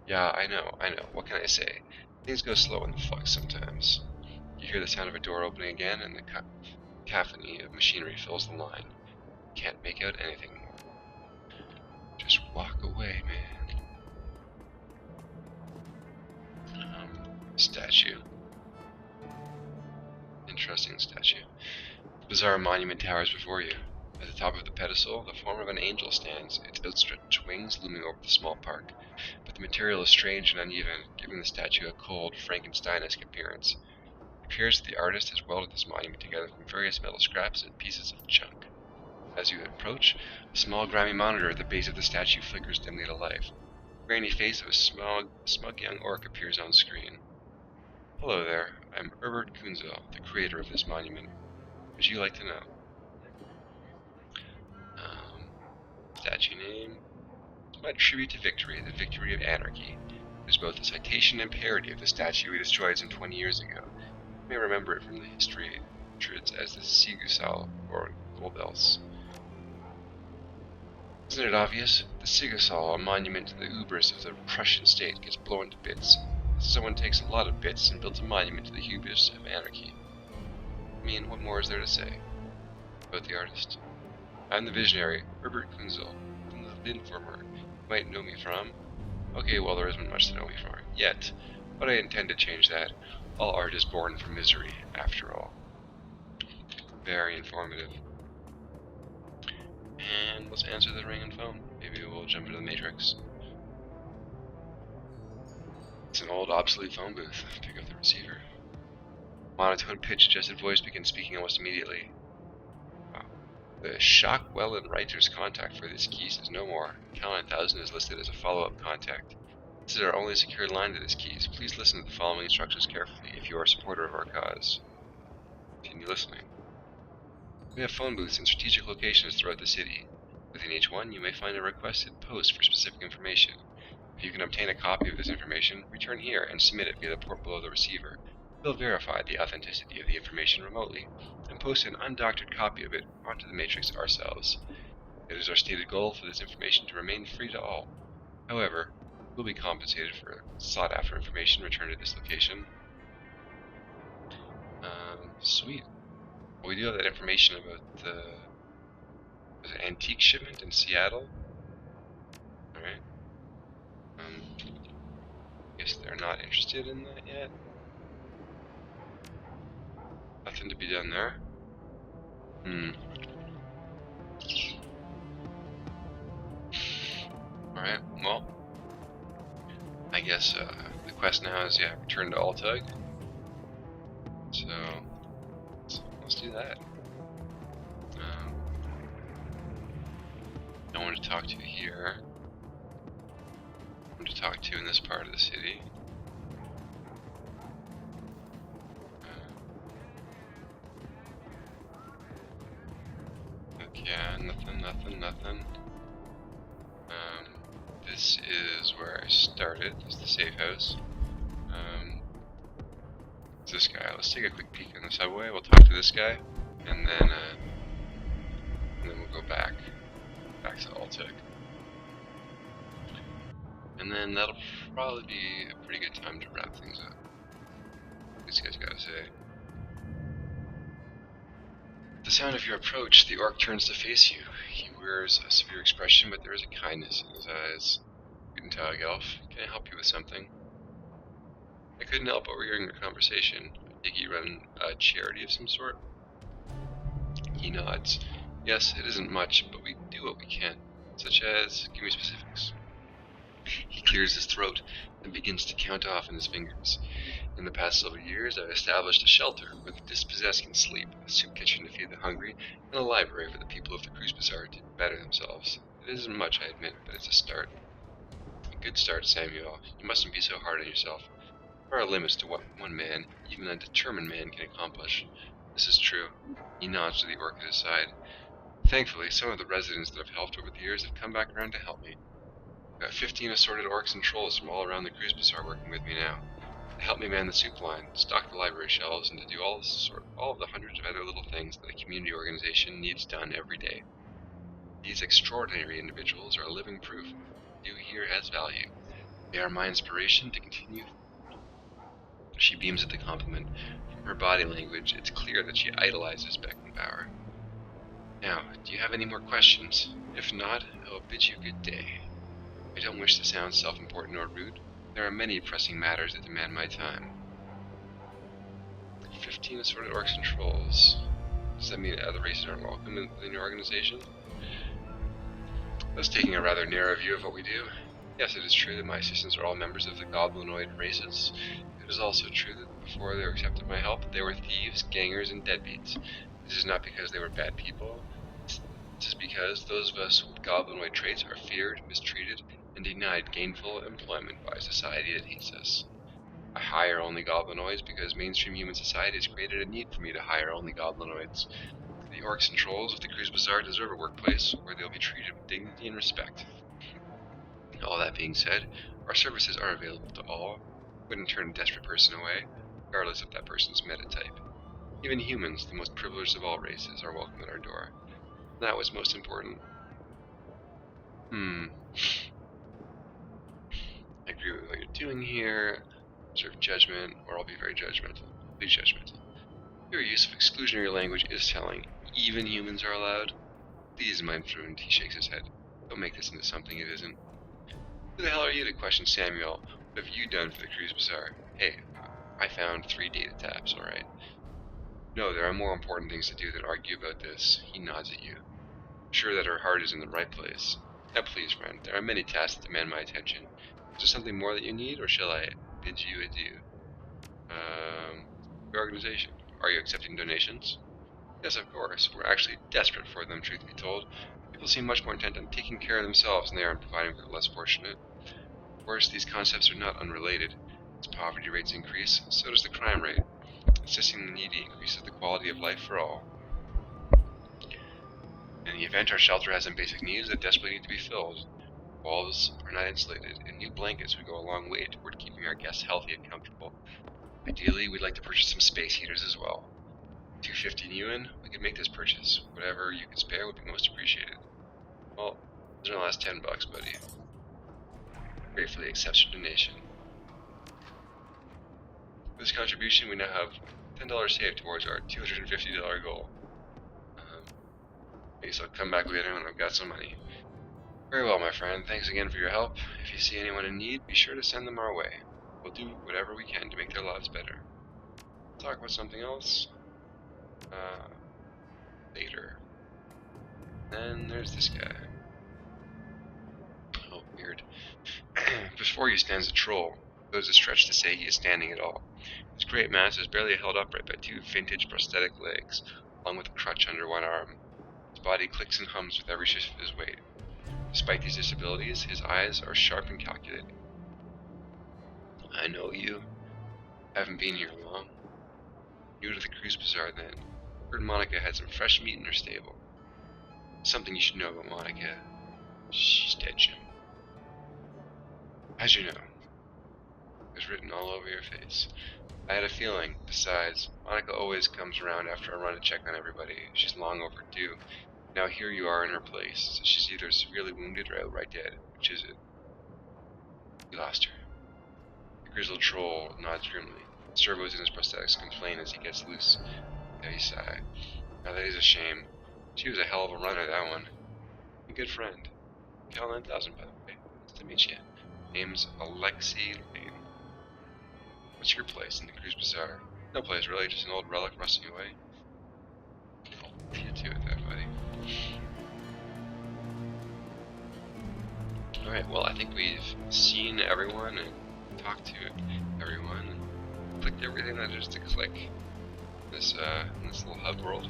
Yeah, I know. What can I say? Things go slow in the flux sometimes. You hear the sound of a door opening again, and the cacophony of machinery fills the line. You can't make out anything more. Just walk away, man. Statue. Interesting statue. The bizarre monument towers before you. At the top of the pedestal, the form of an angel stands, its outstretched wings looming over the small park. But the material is strange and uneven, giving the statue a cold, Frankenstein-esque appearance. It appears that the artist has welded this monument together from various metal scraps and pieces of junk. As you approach, a small grimy monitor at the base of the statue flickers dimly to life. The grainy face of a smug young orc appears on screen. Hello there, I'm Herbert Kunzel, the creator of this monument. Would you like to know? Statue name. It's my tribute to victory, the victory of anarchy. There's both a citation and parody of the statue we destroyed some 20 years ago. You may remember it from the history as the Sigusal or Gold Else. Isn't it obvious? The Sigusal, a monument to the hubris of the Prussian state, gets blown to bits. Someone takes a lot of bits and built a monument to the hubris of anarchy. I mean, what more is there to say about the artist? I'm the visionary, Herbert Kunzel, from the Linformer. You might know me from. Okay, well, there isn't much to know me from yet, but I intend to change that. All art is born from misery, after all. Very informative. And let's answer the ringing phone. Maybe we'll jump into the Matrix. It's an old, obsolete phone booth. Pick up the receiver. Monotone pitch suggested voice begins speaking almost immediately. Wow. The Shockwell and Reiter's contact for this keys is no more. Cal 9000 is listed as a follow-up contact. This is our only secured line to this keys. Please listen to the following instructions carefully if you are a supporter of our cause. Continue listening. We have phone booths in strategic locations throughout the city. Within each one, you may find a requested post for specific information. If you can obtain a copy of this information, return here and submit it via the port below the receiver. We'll verify the authenticity of the information remotely, and post an undoctored copy of it onto the Matrix ourselves. It is our stated goal for this information to remain free to all. However, we'll be compensated for sought-after information returned to this location. Sweet. Well, we do have that information about the antique shipment in Seattle. Alright. Guess they're not interested in that yet. Nothing to be done there. Alright, well, I guess the quest now is, return to Altug. So, let's do that. No one to talk to here. No one to talk to in this part of the city. Yeah, nothing. This is where I started. This is the safe house. It's this guy. Let's take a quick peek in the subway. We'll talk to this guy, and then we'll go back to Altec. And then that'll probably be a pretty good time to wrap things up. These guys gotta say. At the sound of your approach, the orc turns to face you. He wears a severe expression, but there is a kindness in his eyes. Guten Tag, Elf. Can I help you with something? I couldn't help overhearing your conversation. I think you run a charity of some sort? He nods. Yes, it isn't much, but we do what we can. Such as, give me specifics. He clears his throat and begins to count off in his fingers. In the past several years, I've established a shelter where the dispossessed can sleep, a soup kitchen to feed the hungry, and a library for the people of the Kreuzbasar to better themselves. It isn't much, I admit, but it's a start. A good start, Samuel. You mustn't be so hard on yourself. There are limits to what one man, even a determined man, can accomplish. This is true. He nods to the orc at his side. Thankfully, some of the residents that I've helped over the years have come back around to help me. I've got 15 assorted orcs and trolls from all around the Kreuzbasar working with me now. To help me man the soup line, stock the library shelves, and to do all of the hundreds of other little things that a community organization needs done every day. These extraordinary individuals are living proof what we do here has value. They are my inspiration to continue. She beams at the compliment. From her body language, it's clear that she idolizes Beckenbauer. Now, do you have any more questions? If not, I will bid you good day. I don't wish to sound self-important or rude. There are many pressing matters that demand my time. 15 assorted orcs and trolls. Does that mean other races aren't welcome within your organization? That's taking a rather narrow view of what we do. Yes, it is true that my assistants are all members of the goblinoid races. It is also true that before they accepted my help, they were thieves, gangers, and deadbeats. This is not because they were bad people. This is because those of us with goblinoid traits are feared, mistreated, and denied gainful employment by a society that hates us. I hire only goblinoids because mainstream human society has created a need for me to hire only goblinoids. The orcs and trolls of the Kreuzbasar deserve a workplace where they'll be treated with dignity and respect. All that being said, our services are available to all. Wouldn't turn a desperate person away, regardless of that person's metatype. Even humans, the most privileged of all races, are welcome at our door. That was most important. I agree with what you're doing here. Reserve judgment, or I'll be very judgmental. Please judgmental. Your use of exclusionary language is telling. Even humans are allowed? Please, my friend, he shakes his head. Don't make this into something it isn't. Who the hell are you to question Samuel? What have you done for the Kreuzbasar? Hey, I found 3 data taps, alright? No, there are more important things to do than argue about this. He nods at you. I'm sure that her heart is in the right place. Now please, friend, there are many tasks that demand my attention. Is there something more that you need, or shall I bid you adieu? Your organization. Are you accepting donations? Yes, of course. We're actually desperate for them, truth be told. People seem much more intent on taking care of themselves than they are on providing for the less fortunate. Of course, these concepts are not unrelated. As poverty rates increase, so does the crime rate. Assisting the needy increases the quality of life for all. In the event our shelter has some basic needs that desperately need to be filled, walls are not insulated, and new blankets would go a long way toward keeping our guests healthy and comfortable. Ideally, we'd like to purchase some space heaters as well. 250 yuan, we could make this purchase. Whatever you could spare would be most appreciated. Well, those are the last 10 bucks, buddy. Gratefully accepts your donation. With this contribution, we now have $10 saved towards our $250 goal. I guess I'll come back later when I've got some money. Very well, my friend. Thanks again for your help. If you see anyone in need, be sure to send them our way. We'll do whatever we can to make their lives better. We'll talk about something else later. Then there's this guy. Oh, weird. Before you stands a troll. It goes a stretch to say he is standing at all. His great mass is barely held upright by two vintage prosthetic legs, along with a crutch under one arm. His body clicks and hums with every shift of his weight. Despite these disabilities, his eyes are sharp and calculating. I know you. Haven't been here long. New to the Kreuzbasar then. Heard Monica had some fresh meat in her stable. Something you should know about Monica. She's dead, Jim. As you know. It was written all over your face. I had a feeling. Besides, Monica always comes around after I run to check on everybody. She's long overdue. Now here you are in her place. So she's either severely wounded or outright dead. Which is it? You lost her. The grizzled troll nods grimly. Servos in his prosthetics complain as he gets loose. Heavy sigh. Now that is a shame. She was a hell of a runner, that one. A good friend. Cal 9000, by the way. Nice to meet you. Name's Alexei Lane. What's your place in the Kreuzbasar? No place really, just an old relic rusting away. I'll you to it then, buddy. Alright, well I think we've seen everyone and talked to everyone and clicked everything that there is to click in this little hub world.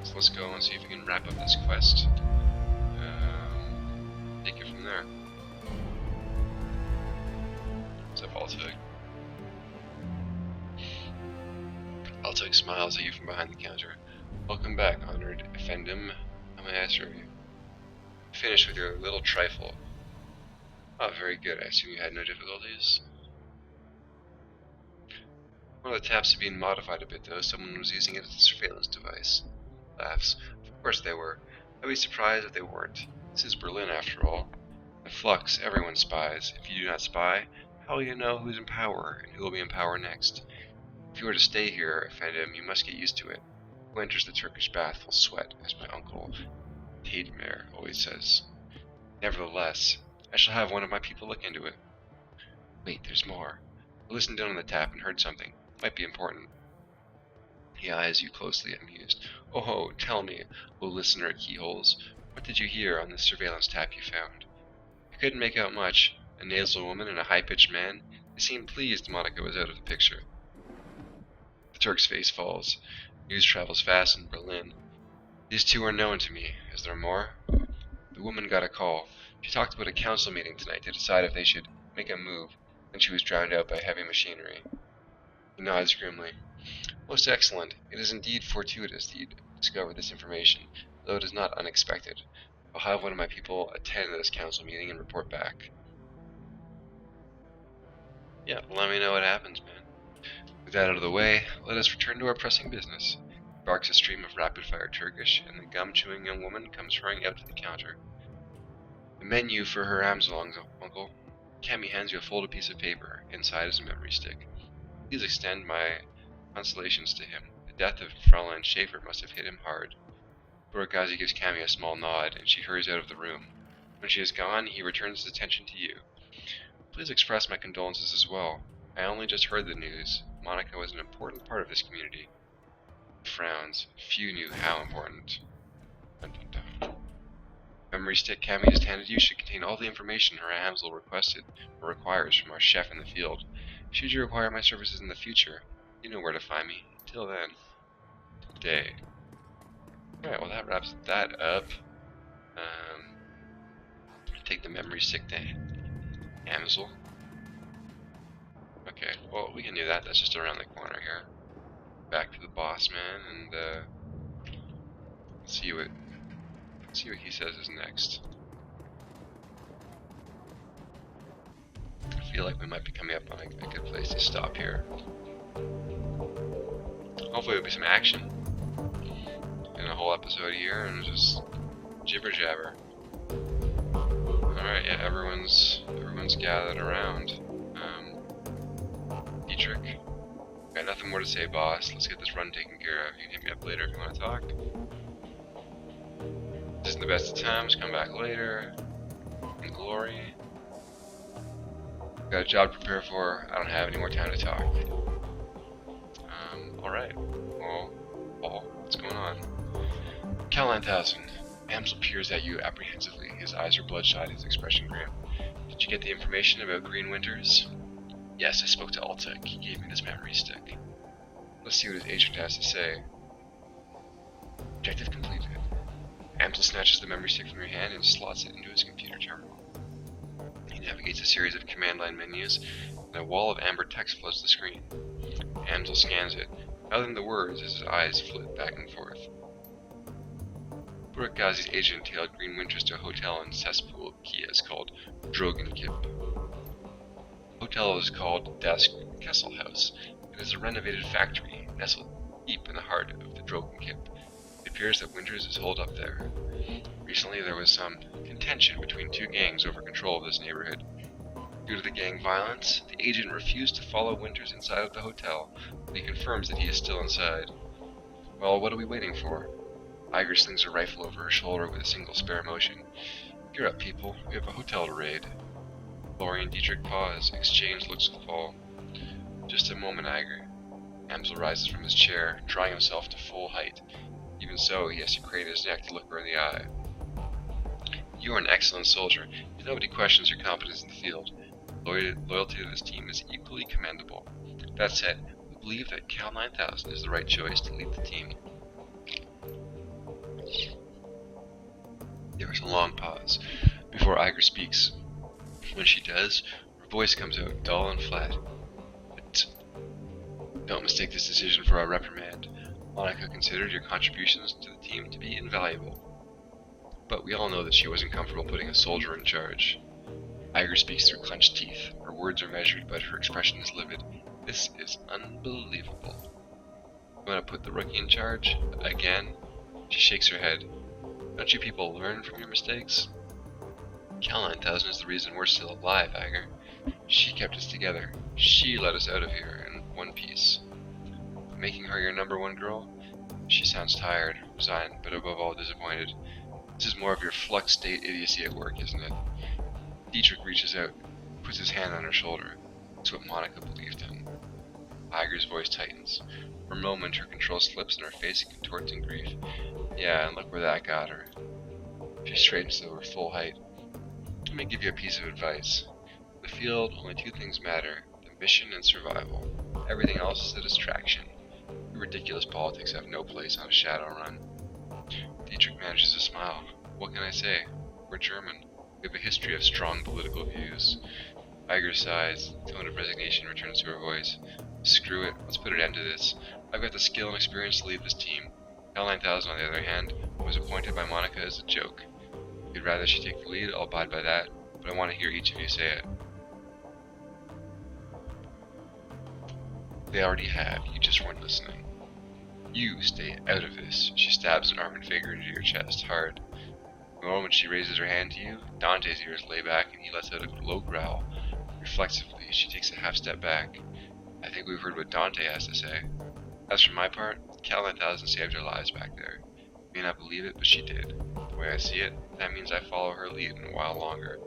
So let's go and see if we can wrap up this quest. Take it from there. What's up, Altug? Altug smiles at you from behind the counter. Welcome back, honored Effendim. How may I serve you? Finished with your little trifle. Oh, very good. I assume you had no difficulties? One of the taps had been modified a bit, though. Someone was using it as a surveillance device. Laughs. Of course they were. I'd be surprised if they weren't. This is Berlin, after all. In Flux, everyone spies. If you do not spy, how will you know who's in power and who will be in power next? If you were to stay here, Effendim, you must get used to it. Who enters the Turkish bath will sweat, as my uncle Tademir always says. Nevertheless, I shall have one of my people look into it. Wait, there's more. I listened in on the tap and heard something. Might be important. He eyes you closely, amused. Oh ho, tell me, O listener at keyholes, what did you hear on this surveillance tap you found? I couldn't make out much. A nasal woman and a high-pitched man. They seemed pleased Monica was out of the picture. The Turk's face falls. News travels fast in Berlin. These two are known to me. Is there more? The woman got a call. She talked about a council meeting tonight to decide if they should make a move, and she was drowned out by heavy machinery. He nods grimly. Most excellent. It is indeed fortuitous that you discovered this information, though it is not unexpected. I'll have one of my people attend this council meeting and report back. Yeah, let me know what happens, man. With that out of the way, let us return to our pressing business. Barks a stream of rapid-fire Turkish, and the gum-chewing young woman comes hurrying out to the counter. The menu for her Amzlong, uncle. Cammy hands you a folded piece of paper. Inside is a memory stick. Please extend my consolations to him. The death of Fräulein Schaefer must have hit him hard. Burakazi gives Cammy a small nod, and she hurries out of the room. When she is gone, he returns his attention to you. Please express my condolences as well. I only just heard the news. Monica was an important part of this community. He frowns. Few knew how important. Dun, dun, dun. Memory stick Cammy just handed you should contain all the information her Amsel requested or requires from our chef in the field. Should you require my services in the future, you know where to find me. Until then, today. Alright, well that wraps that up. Take the memory stick to Amsel. Okay, well we can do that. That's just around the corner here. Back to the boss man and see what he says is next. feel like we might be coming up on a good place to stop here. Hopefully there'll be some action in a whole episode here, and just jibber jabber. Alright, yeah, everyone's gathered around. Dietrich, got nothing more to say, boss. Let's get this run taken care of. You can hit me up later if you want to talk. This isn't the best of times. Come back later. In glory. Got a job to prepare for. I don't have any more time to talk. Alright. Well, what's going on? Cal 9000. Amsel peers at you apprehensively. His eyes are bloodshot, his expression grim. Did you get the information about Green Winters? Yes, I spoke to Altek. He gave me this memory stick. Let's see what his agent has to say. Objective completed. Amsel snatches the memory stick from your hand and slots it into his computer terminal. He navigates a series of command line menus, and a wall of amber text floods the screen. Amsel scans it, mouthing the words as his eyes flit back and forth. Burak Ghazi's agent tailed Green Winters to a hotel in Cesspool, Kias called Dragonfall. The hotel is called Das Kesselhaus. It is a renovated factory nestled deep in the heart of the Dragonfall. It appears that Winters is holed up there. Recently there was some contention between two gangs over control of this neighborhood. Due to the gang violence, the agent refused to follow Winters inside of the hotel, but he confirms that he is still inside. Well, what are we waiting for? Iger slings a rifle over her shoulder with a single spare motion. Gear up, people. We have a hotel to raid. Lori and Dietrich pause, exchange looks to fall. Just a moment, Iger. Amsel rises from his chair, drawing himself to full height. Even so, he has to crane his neck to look her in the eye. You are an excellent soldier, and nobody questions your competence in the field. Loyalty to this team is equally commendable. That said, we believe that Cal 9000 is the right choice to lead the team. There is a long pause before Iger speaks. When she does, her voice comes out dull and flat. But don't mistake this decision for a reprimand. Monica considered your contributions to the team to be invaluable. But we all know that she wasn't comfortable putting a soldier in charge. Iger speaks through clenched teeth. Her words are measured, but her expression is livid. This is unbelievable. You want to put the rookie in charge? Again? She shakes her head. Don't you people learn from your mistakes? Cal 9000 is the reason we're still alive, Iger. She kept us together. She let us out of here in one piece. Making her your #1 girl? She sounds tired, resigned, but above all disappointed. This is more of your flux state idiocy at work, isn't it? Dietrich reaches out, puts his hand on her shoulder. It's what Monica believed in. Iger's voice tightens. For a moment, her control slips and her face contorts in grief. Yeah, and look where that got her. She straightens to her full height. Let me give you a piece of advice. In the field, only two things matter: the mission and survival. Everything else is a distraction. Your ridiculous politics have no place on a Shadowrun. Dietrich manages to smile. What can I say? We're German. We have a history of strong political views. Iger sighs. The tone of resignation returns to her voice. Screw it. Let's put an end to this. I've got the skill and experience to lead this team. Cal 9000, on the other hand, was appointed by Monica as a joke. If you'd rather she take the lead, I'll abide by that, but I want to hear each of you say it. They already have. You just weren't listening. You stay out of this. She stabs an arm and finger into your chest, hard. The moment she raises her hand to you, Dante's ears lay back and he lets out a low growl. Reflexively, she takes a half step back. I think we've heard what Dante has to say. As for my part, Cal 9000 saved our lives back there. You may not believe it, but she did. The way I see it, that means I follow her lead in a while longer.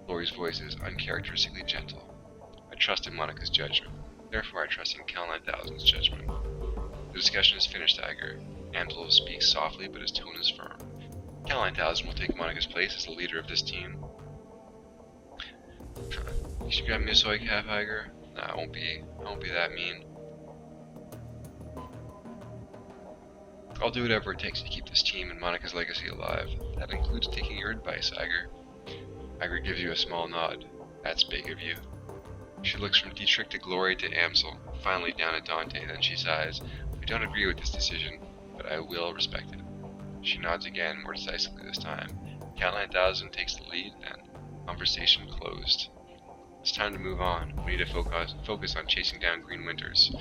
Lori's voice is uncharacteristically gentle. I trust in Monica's judgment. Therefore, I trust in Cal 9000's judgment. The discussion is finished, Iger. Amsel speaks softly, but his tone is firm. Cal 9000 will take Monica's place as the leader of this team. You should grab me a soy calf, Iger. Nah, I won't be that mean. I'll do whatever it takes to keep this team and Monica's legacy alive. That includes taking your advice, Iger. Iger gives you a small nod. That's big of you. She looks from Dietrich to Glory to Amsel, finally down at Dante, then she sighs. I don't agree with this decision, but I will respect it. She nods again, more decisively this time. Cal 9000 takes the lead, then. Conversation closed. It's time to move on. We need to focus on chasing down Green Winters.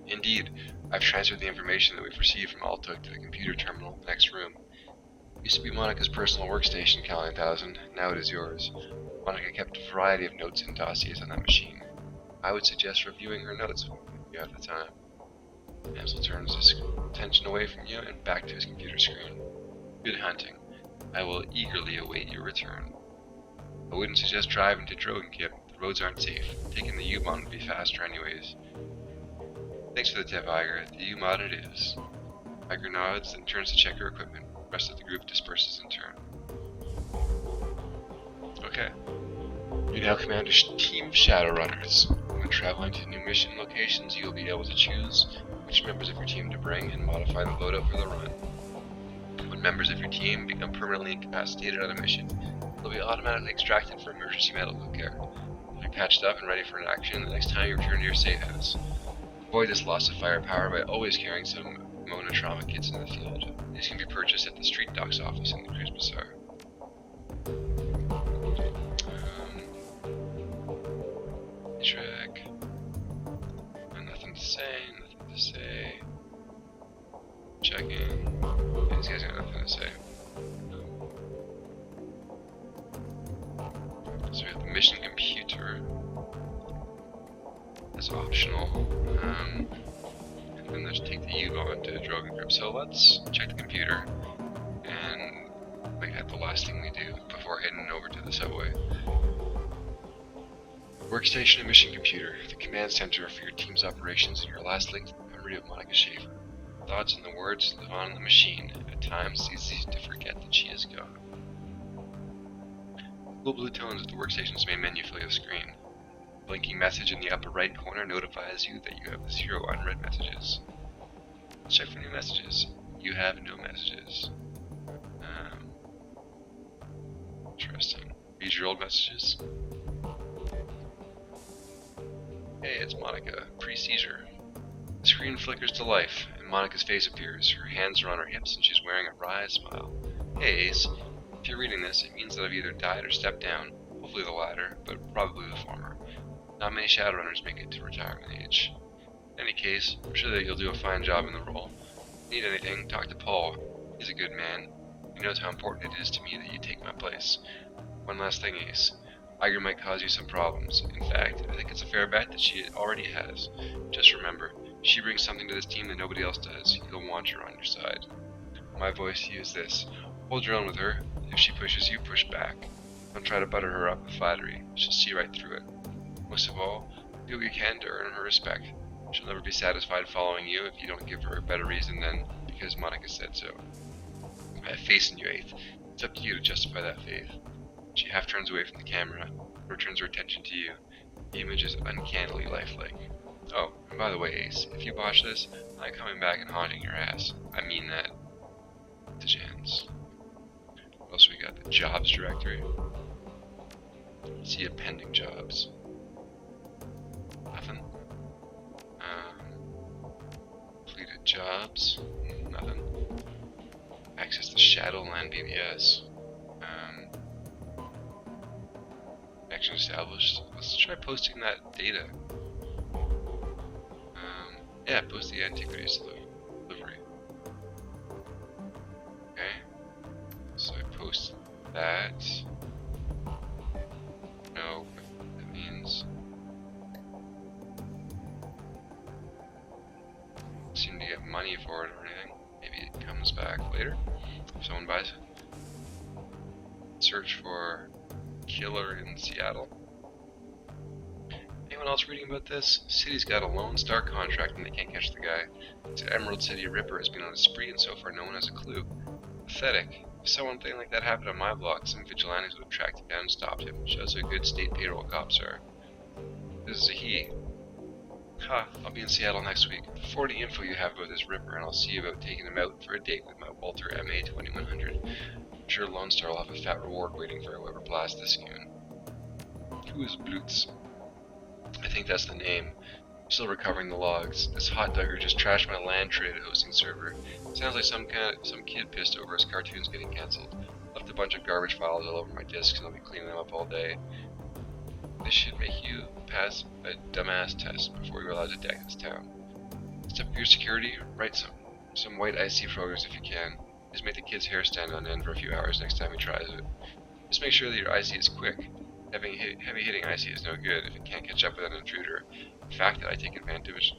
Indeed, I've transferred the information that we've received from Altuk to the computer terminal in the next room. It used to be Monica's personal workstation, Cal 9000. Now it is yours. Monica kept a variety of notes and dossiers on that machine. I would suggest reviewing her notes if you have the time. Ansel turns his attention away from you and back to his computer screen. Good hunting. I will eagerly await your return. I wouldn't suggest driving to Drogenkip. The roads aren't safe. Taking the U-Bahn would be faster anyways. Thanks for the tip, Iger. The U-Bahn it is. Iger nods, then turns to check her equipment. The rest of the group disperses in turn. Okay. You now command a team of Shadowrunners. When traveling to new mission locations, you will be able to choose which members of your team to bring and modify the loadout for the run. When members of your team become permanently incapacitated on a mission, they'll be automatically extracted for emergency medical care. You're patched up and ready for an action the next time you return to your safe house. Avoid this loss of firepower by always carrying some Mona trauma kits in the field. These can be purchased at the street docks office in the Kreuzbasar. Track. Nothing to say. Checking. Okay, these guys got nothing to say. So we have the mission computer. That's optional. And then let's take the U-Bahn to Dragonfall. So let's check the computer and make that the last thing we do before heading over to the subway. Workstation and mission computer, the command center for your team's operations and your last link to the memory of Monica Schaefer. Thoughts and the words live on in the machine. At times, it's easy to forget that she is gone. Cool blue tones at the workstation's main menu fill your screen. A blinking message in the upper right corner notifies you that you have 0 unread messages. Let's check for new messages. You have no messages. Interesting. Read your old messages. Hey, it's Monica. Pre-seizure. The screen flickers to life, and Monica's face appears. Her hands are on her hips, and she's wearing a wry smile. Hey, Ace. If you're reading this, it means that I've either died or stepped down. Hopefully the latter, but probably the former. Not many Shadowrunners make it to retirement age. In any case, I'm sure that you'll do a fine job in the role. If you need anything, talk to Paul. He's a good man. He knows how important it is to me that you take my place. One last thing, Ace. Iger might cause you some problems. In fact, I think it's a fair bet that she already has. Just remember, she brings something to this team that nobody else does. You'll want her on your side. My voice to you is this. Hold your own with her. If she pushes you, push back. Don't try to butter her up with flattery. She'll see right through it. Most of all, do what you can to earn her respect. She'll never be satisfied following you if you don't give her a better reason than because Monica said so. I have faith in you, Eighth. It's up to you to justify that faith. She half turns away from the camera, returns her attention to you. The image is uncannily lifelike. Oh, and by the way, Ace, if you botch this, I'm coming back and haunting your ass. I mean that. To Jans. What else we got? The jobs directory. Let's see pending jobs. Nothing. Completed jobs. Nothing. Access to Shadowland BBS. Action established. Let's try posting that data. Yeah, post the antiquities delivery. Okay. So I post that. No, that means seem to get money for it or anything. Maybe it comes back later if someone buys it. Search for killer in Seattle. Anyone else reading about this? City's got a Lone Star contract and they can't catch the guy. This Emerald City Ripper has been on a spree and so far no one has a clue. Pathetic. If something like that happened on my block, some vigilantes would have tracked him down and stopped him. Shows how good state payroll cops are. This is a he. Ha, I'll be in Seattle next week. Forward the info you have about this Ripper and I'll see about taking him out for a date with my Walter MA 2100. I'm sure Lone Star will have a fat reward waiting for whoever blasts this goon. Who is Blutz? I think that's the name. I'm still recovering the logs. This hot dugger just trashed my land trade hosting server. Sounds like some kid pissed over his cartoons getting cancelled. Left a bunch of garbage files all over my disks and I'll be cleaning them up all day. This should make you pass a dumbass test before you're allowed to deck this town. Step up your security, write some white IC programs if you can. Just make the kid's hair stand on end for a few hours next time he tries it. Just make sure that your IC is quick. Heavy hitting IC is no good if it can't catch up with an intruder. A fact that I take advantage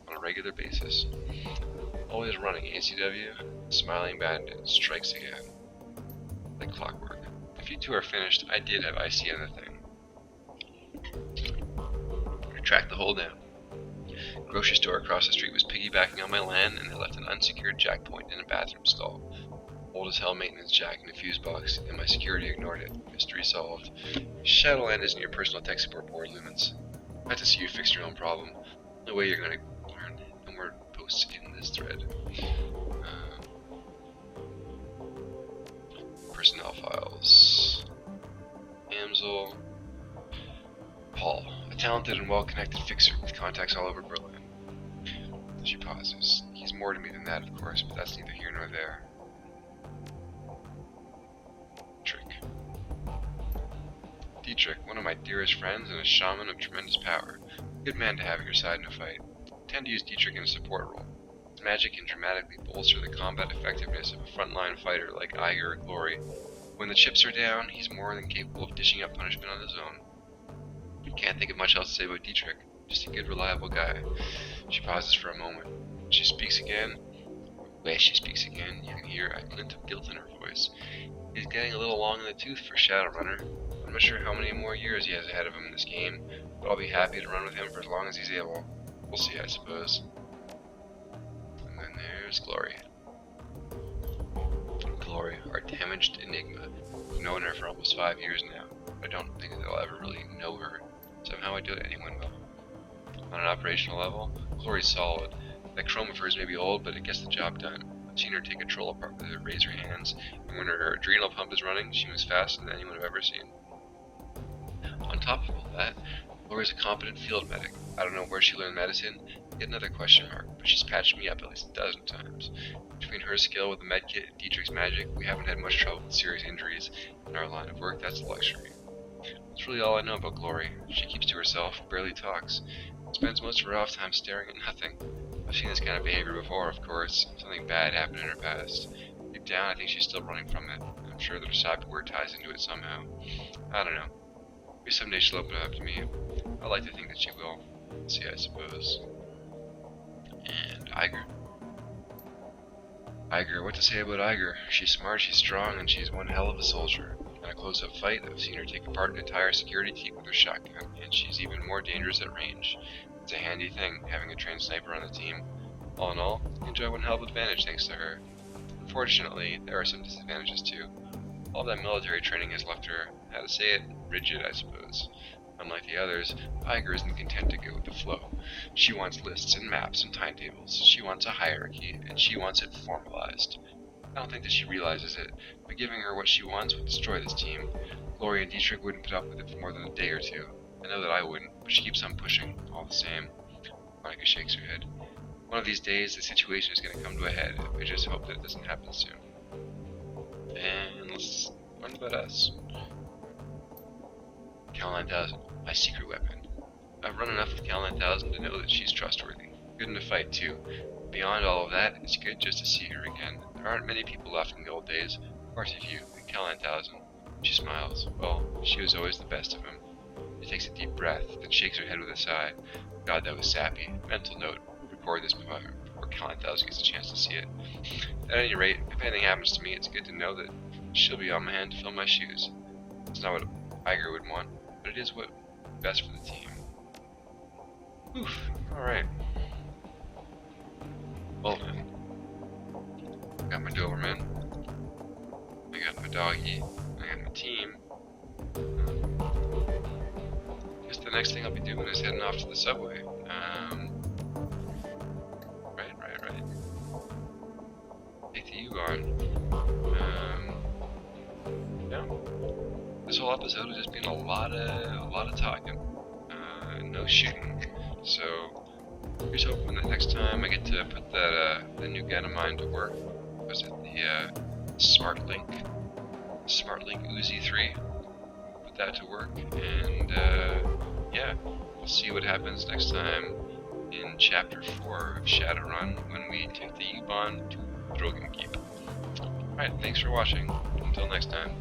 on a regular basis. Always running ACW, Smiling Bandit strikes again. Like clockwork. If you two are finished, I did have IC on the thing. Track the hole down. Grocery store across the street was piggybacking on my land, and they left an unsecured jack point in a bathroom stall. Old as hell maintenance jack in a fuse box, and my security ignored it. Mystery solved. Shadowrun isn't your personal tech support board, Lumens. I have to see you fix your own problem. No way you're gonna learn. No more posts in this thread. Personnel files. Amsel. Paul, a talented and well-connected fixer with contacts all over Berlin. She pauses. He's more to me than that, of course, but that's neither here nor there. Dietrich, one of my dearest friends and a shaman of tremendous power. Good man to have at your side in a fight. I tend to use Dietrich in a support role. His magic can dramatically bolster the combat effectiveness of a frontline fighter like Iger or Glory. When the chips are down, he's more than capable of dishing out punishment on his own. Can't think of much else to say about Dietrich. Just a good, reliable guy. She pauses for a moment. She speaks again. When she speaks again, you can hear a glint of guilt in her voice. He's getting a little long in the tooth for Shadowrunner. I'm not sure how many more years he has ahead of him in this game, but I'll be happy to run with him for as long as he's able. We'll see, I suppose. And then there's Glory. Glory, our damaged enigma. I've known her for almost 5 years now. I don't think that I'll ever really know her. Somehow I doubt anyone will. On an operational level, Glory's solid. That chrome of hers may be old, but it gets the job done. I've seen her take a troll apart with her razor hands, and when her adrenal pump is running, she moves faster than anyone I've ever seen. On top of all that, Glory's a competent field medic. I don't know where she learned medicine, yet another question mark, but she's patched me up at least a dozen times. Between her skill with the medkit and Dietrich's magic, we haven't had much trouble with serious injuries. In our line of work, that's a luxury. That's really all I know about Glory. She keeps to herself, barely talks, and spends most of her off time staring at nothing. I've seen this kind of behavior before, of course. Something bad happened in her past. Deep down, I think she's still running from it. I'm sure that her cyber word ties into it somehow. I don't know. Maybe someday she'll open it up to me. I like to think that she will. We'll see, I suppose. And Iger. Iger, what to say about Iger? She's smart, she's strong, and she's one hell of a soldier. In a close-up fight, I've seen her take apart an entire security team with her shotgun, and she's even more dangerous at range. It's a handy thing, having a trained sniper on the team. All in all, I enjoy one hell of an advantage thanks to her. Unfortunately, there are some disadvantages too. All that military training has left her, how to say it, rigid, I suppose. Unlike the others, Iger isn't content to go with the flow. She wants lists and maps and timetables. She wants a hierarchy, and she wants it formalized. I don't think that she realizes it, but giving her what she wants would destroy this team. Glory and Dietrich wouldn't put up with it for more than a day or two. I know that I wouldn't, but she keeps on pushing, all the same. Monica shakes her head. One of these days, the situation is going to come to a head. I just hope that it doesn't happen soon. And let's learn about us. Cal 9000, my secret weapon. I've run enough with Cal 9000 to know that she's trustworthy. Good in a fight, too. Beyond all of that, it's good just to see her again. There aren't many people left in the old days. Quite a few, and Cal 9000. She smiles. Well, she was always the best of them. She takes a deep breath, then shakes her head with a sigh. God, that was sappy. Mental note. Record this before Cal 9000 gets a chance to see it. At any rate, if anything happens to me, it's good to know that she'll be on my hand to fill my shoes. It's not what Iger would want, but it is what's best for the team. Oof. Alright. Well then. I got my Doberman. I got my doggy. I got my team. Guess the next thing I'll be doing is heading off to the subway. Right. Take the U-Bahn. Yeah. This whole episode has just been a lot of talking. No shooting. So here's hoping that next time I get to put that new gun of mine to work. Was it the Smart Link Uzi 3? Put that to work, and yeah, we'll see what happens next time in Chapter 4 of Shadowrun when we take the U-Bahn to Drogenkeep. Alright, thanks for watching. Until next time.